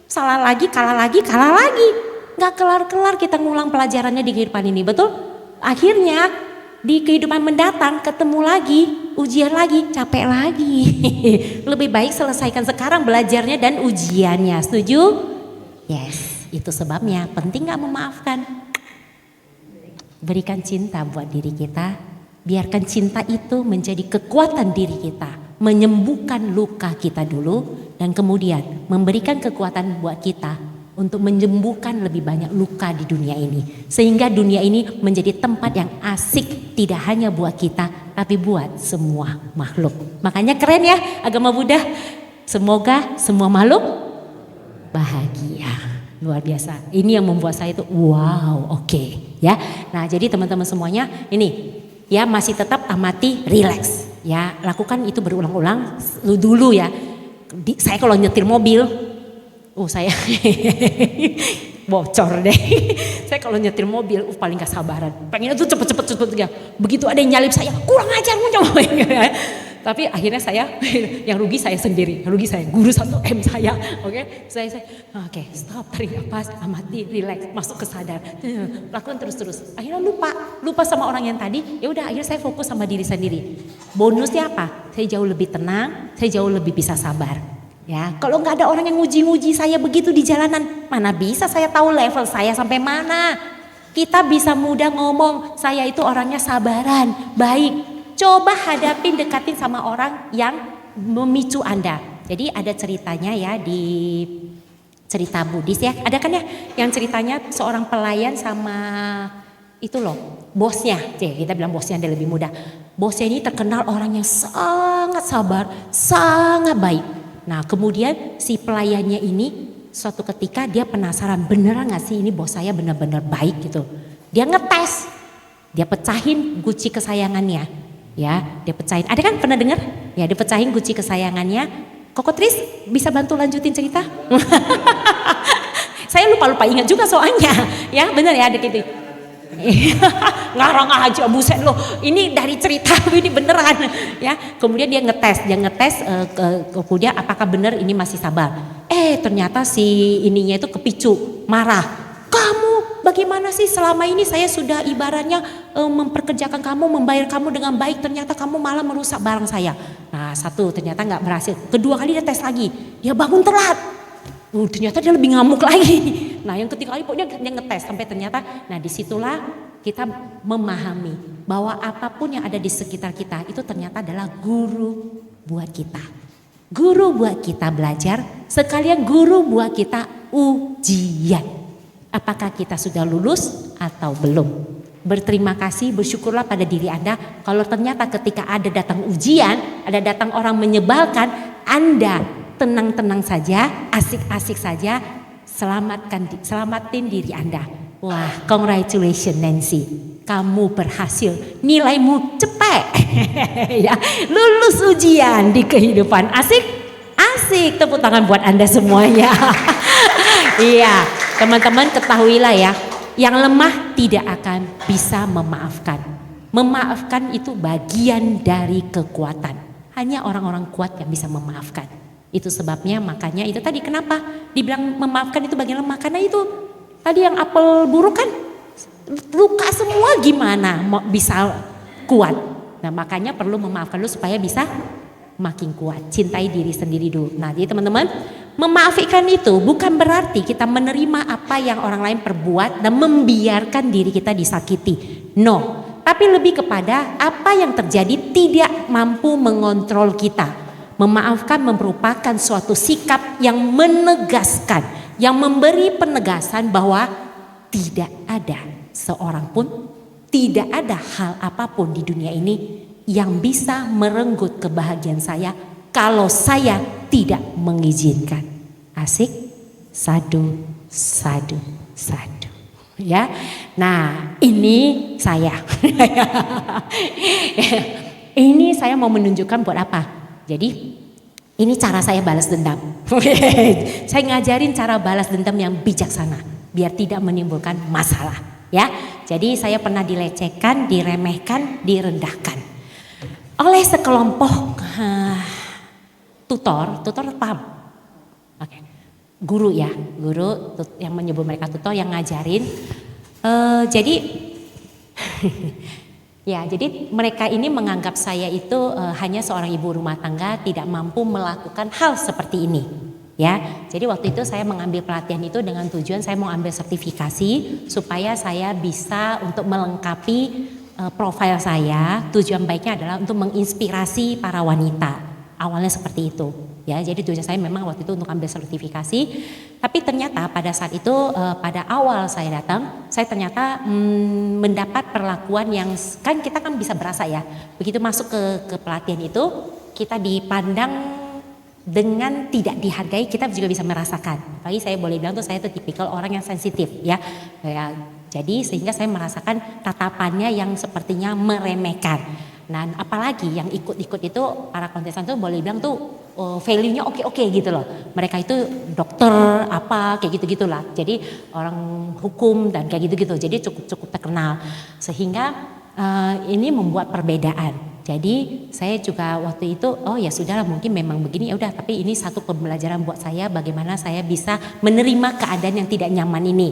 Salah lagi, kalah lagi. Gak kelar-kelar kita ngulang pelajarannya di kehidupan ini, betul? Akhirnya di kehidupan mendatang ketemu lagi, ujian lagi, capek lagi. Lebih baik selesaikan sekarang belajarnya dan ujiannya, setuju? Yes, itu sebabnya penting gak memaafkan. Berikan cinta buat diri kita, biarkan cinta itu menjadi kekuatan diri kita, menyembuhkan luka kita dulu, dan kemudian memberikan kekuatan buat kita untuk menyembuhkan lebih banyak luka di dunia ini. Sehingga dunia ini menjadi tempat yang asik tidak hanya buat kita, tapi buat semua makhluk. Makanya keren ya agama Buddha. Semoga semua makhluk bahagia. Luar biasa. Ini yang membuat saya itu wow, oke, ya. Nah, jadi teman-teman semuanya ini ya masih tetap amati, relax. Ya, lakukan itu berulang-ulang dulu ya. Saya kalau nyetir mobil, saya bocor deh. Saya kalau nyetir mobil paling gak sabaran. Pengennya tuh cepet ya. Begitu ada yang nyalip saya, kurang ajar Tapi akhirnya saya yang rugi saya sendiri, guru 1M saya. Oke, saya oke, stop, tarik nafas, amati, relax, masuk ke sadar, lakukan terus. Akhirnya lupa sama orang yang tadi. Ya udah, akhirnya saya fokus sama diri sendiri. Bonusnya apa? Saya jauh lebih tenang, saya jauh lebih bisa sabar. Ya, kalau nggak ada orang yang nguji saya begitu di jalanan, mana bisa saya tahu level saya sampai mana? Kita bisa mudah ngomong, saya itu orangnya sabaran, baik. Coba hadapin, dekatin sama orang yang memicu Anda. Jadi ada ceritanya ya di cerita Buddhis ya. Ada kan ya yang ceritanya seorang pelayan sama itu loh bosnya. Kita bilang bosnya ada lebih mudah. Bosnya ini terkenal orang yang sangat sabar, sangat baik. Nah kemudian si pelayannya ini suatu ketika dia penasaran beneran gak sih ini bos saya benar-benar baik gitu. Dia ngetes, dia pecahin guci kesayangannya. Ya, dia pecahin. Ada kan pernah dengar? Ya, dia pecahin guci kesayangannya. Koko Tris bisa bantu lanjutin cerita? Saya lupa ingat juga soalnya. Ya, benar ya ada gitu. Ngarang aja buset loh. Ini dari cerita ini beneran. Ya, kemudian dia ngetes kemudian apakah benar ini masih sabar. Ternyata si ininya itu kepicu, marah. Kamu bagaimana sih selama ini saya sudah ibaratnya memperkerjakan kamu, membayar kamu dengan baik, ternyata kamu malah merusak barang saya. Nah satu ternyata nggak berhasil, kedua kali dia tes lagi, dia bangun telat, ternyata dia lebih ngamuk lagi. Nah yang ketiga kali pokoknya dia ngetes sampai ternyata, nah disitulah kita memahami bahwa apapun yang ada di sekitar kita itu ternyata adalah guru buat kita. Guru buat kita belajar, sekalian guru buat kita ujian. Apakah kita sudah lulus atau belum? Berterima kasih, bersyukurlah pada diri Anda. Kalau ternyata ketika ada datang ujian, ada datang orang menyebalkan, Anda tenang-tenang saja, asik-asik saja, selamatin diri Anda. Wah, congratulations Nancy, kamu berhasil, nilaimu cepet, ya, lulus ujian di kehidupan. Asik, tepuk tangan buat Anda semuanya. Iya, teman-teman ketahuilah ya, yang lemah tidak akan bisa memaafkan. Memaafkan itu bagian dari kekuatan. Hanya orang-orang kuat yang bisa memaafkan. Itu sebabnya makanya itu tadi kenapa dibilang memaafkan itu bagian lemah. Karena itu tadi yang apel buruk kan luka semua gimana mau bisa kuat. Nah makanya perlu memaafkan dulu supaya bisa makin kuat. Cintai diri sendiri dulu. Nah jadi teman-teman Memaafkan itu bukan berarti kita menerima apa yang orang lain perbuat dan membiarkan diri kita disakiti. No, tapi lebih kepada apa yang terjadi tidak mampu mengontrol kita. Memaafkan merupakan suatu sikap yang menegaskan, yang memberi penegasan bahwa tidak ada seorang pun, tidak ada hal apapun di dunia ini yang bisa merenggut kebahagiaan saya kalau saya tidak mengizinkan. Asik? Sadu, sadu, sadu. Ya. Nah, ini saya. Ini saya mau menunjukkan buat apa? Jadi, ini cara saya balas dendam. Saya ngajarin cara balas dendam yang bijaksana biar tidak menimbulkan masalah, ya. Jadi saya pernah dilecehkan, diremehkan, direndahkan oleh sekelompok tutor paham? Oke. Guru ya, guru yang menyebut mereka tutor yang ngajarin. Jadi ya, jadi mereka ini menganggap saya itu hanya seorang ibu rumah tangga tidak mampu melakukan hal seperti ini. Ya, jadi waktu itu saya mengambil pelatihan itu dengan tujuan saya mau ambil sertifikasi supaya saya bisa untuk melengkapi profil saya. Tujuan baiknya adalah untuk menginspirasi para wanita. Awalnya seperti itu. Ya, jadi tujuan saya memang waktu itu untuk ambil sertifikasi. Tapi ternyata pada saat itu pada awal saya datang, saya ternyata mendapat perlakuan yang kan kita kan bisa berasa ya. Begitu masuk ke pelatihan itu, kita dipandang dengan tidak dihargai, kita juga bisa merasakan. Apalagi saya boleh bilang tuh saya tuh tipikal orang yang sensitif ya. Jadi sehingga saya merasakan tatapannya yang sepertinya meremehkan. Nah, apalagi yang ikut-ikut itu para kontestan tuh boleh bilang tuh value-nya oke gitu loh. Mereka itu dokter apa kayak gitu-gitulah. Jadi orang hukum dan kayak gitu-gitu. Jadi cukup terkenal. Sehingga ini membuat perbedaan. Jadi saya juga waktu itu ya sudah mungkin memang begini ya udah, tapi ini satu pembelajaran buat saya bagaimana saya bisa menerima keadaan yang tidak nyaman ini.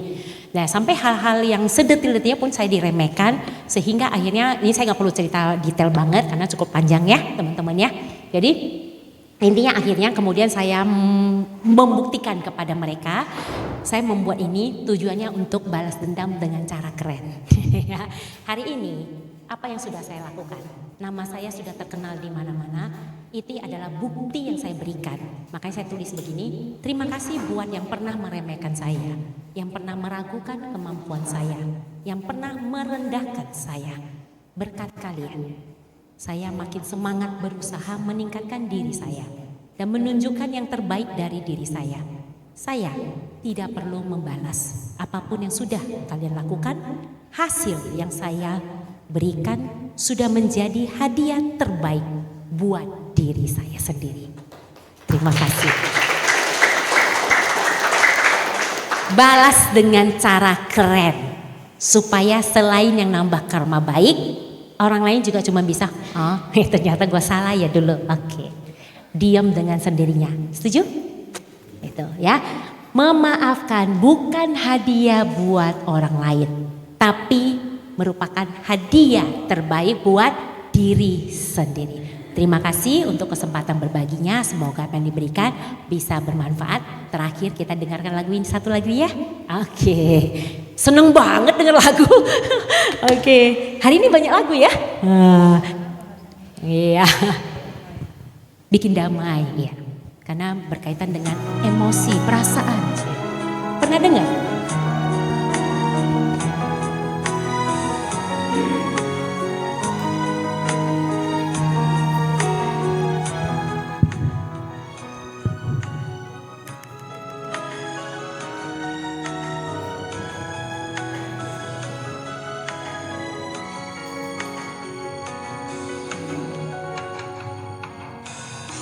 Nah, sampai hal-hal yang sedetil-detilnya pun saya diremehkan sehingga akhirnya ini saya nggak perlu cerita detail banget karena cukup panjang ya teman-teman ya. Jadi intinya akhirnya kemudian saya membuktikan kepada mereka saya membuat ini tujuannya untuk balas dendam dengan cara keren. Hari ini apa yang sudah saya lakukan? Nama saya sudah terkenal di mana-mana. Itu adalah bukti yang saya berikan. Makanya saya tulis begini. Terima kasih buat yang pernah meremehkan saya, yang pernah meragukan kemampuan saya, yang pernah merendahkan saya. Berkat kalian, saya makin semangat berusaha meningkatkan diri saya dan menunjukkan yang terbaik dari diri saya. Saya tidak perlu membalas apapun yang sudah kalian lakukan. Hasil yang saya berikan sudah menjadi hadiah terbaik buat diri saya sendiri. Terima kasih. Balas dengan cara keren supaya selain yang nambah karma baik, orang lain juga cuma bisa ternyata gue salah ya dulu. Oke. Diam dengan sendirinya. Setuju? Itu ya. Memaafkan bukan hadiah buat orang lain, tapi merupakan hadiah terbaik buat diri sendiri. Terima kasih untuk kesempatan berbaginya. Semoga apa yang diberikan bisa bermanfaat. Terakhir kita dengarkan lagu ini satu lagi ya. Oke. Seneng banget denger lagu. Oke. Hari ini banyak lagu ya. Iya. Bikin damai ya. Karena berkaitan dengan emosi, perasaan. Pernah dengar?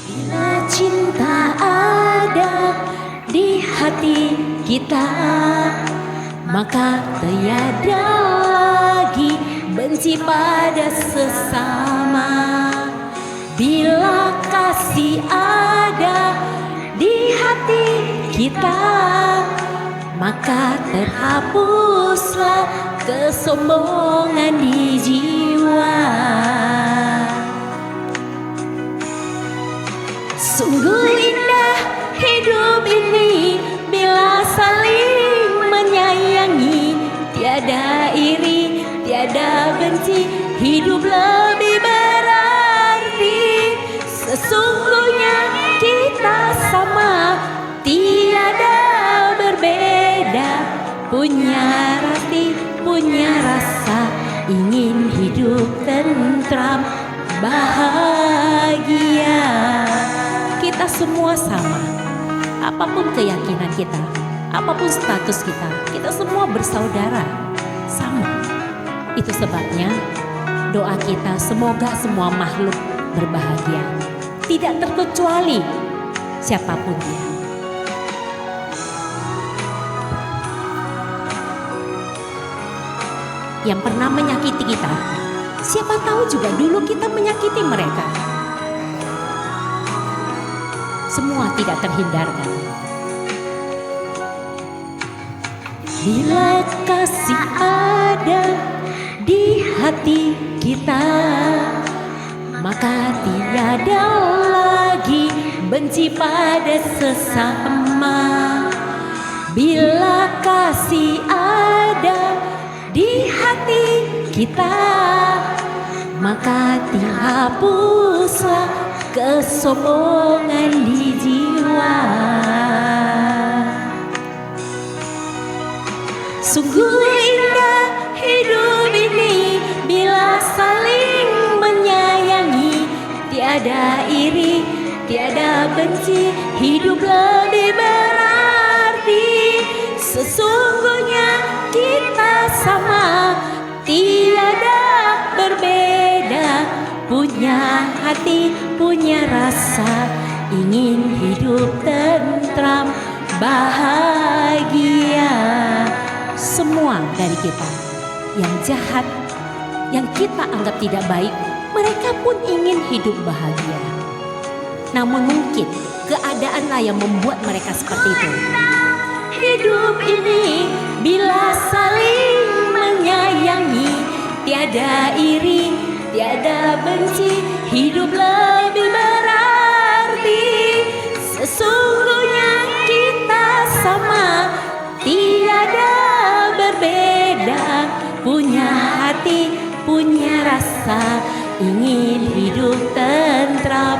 Bila cinta ada di hati kita, maka tiada lagi benci pada sesama. Bila kasih ada di hati kita, maka terhapuslah kesombongan di jiwa. Sungguh indah hidup ini bila saling menyayangi, tiada iri, tiada benci, hidup lebih berarti. Sesungguhnya kita sama, tiada berbeda, punya arti, punya rasa, ingin hidup tentram, bahagia. Kita semua sama, apapun keyakinan kita, apapun status kita, kita semua bersaudara, sama. Itu sebabnya doa kita semoga semua makhluk berbahagia, tidak terkecuali siapapun dia. Yang pernah menyakiti kita, siapa tahu juga dulu kita menyakiti mereka. Semua tidak terhindarkan. Bila kasih ada di hati kita, maka tiada lagi benci pada sesama. Bila kasih ada di hati kita, maka dihapuslah kesombongan di jiwa. Sungguh indah hidup ini bila saling menyayangi, tiada iri, tiada benci, hidup lebih berarti. Sesungguhnya kita sama, tiada berbeda, punya hati, punya rasa, ingin hidup tentram, bahagia. Semua dari kita yang jahat, yang kita anggap tidak baik, mereka pun ingin hidup bahagia. Namun mungkin keadaanlah yang membuat mereka seperti itu. Hidup ini bila saling menyayangi, tiada iri, tiada benci, hidup lebih berarti. Sesungguhnya kita sama, tiada berbeda, punya hati, punya rasa, ingin hidup tentram,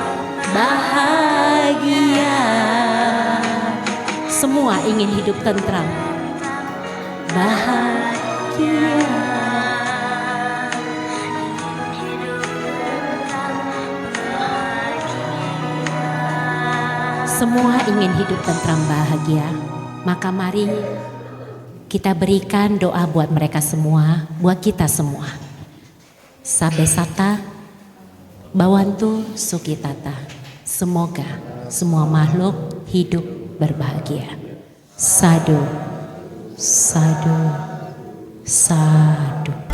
bahagia. Semua ingin hidup tentram, bahagia. Semua ingin hidup tentram, bahagia. Maka mari kita berikan doa buat mereka semua, buat kita semua. Sabesata, Bawantu Sukitata. Semoga semua makhluk hidup berbahagia. Sadu, sadu, sadu.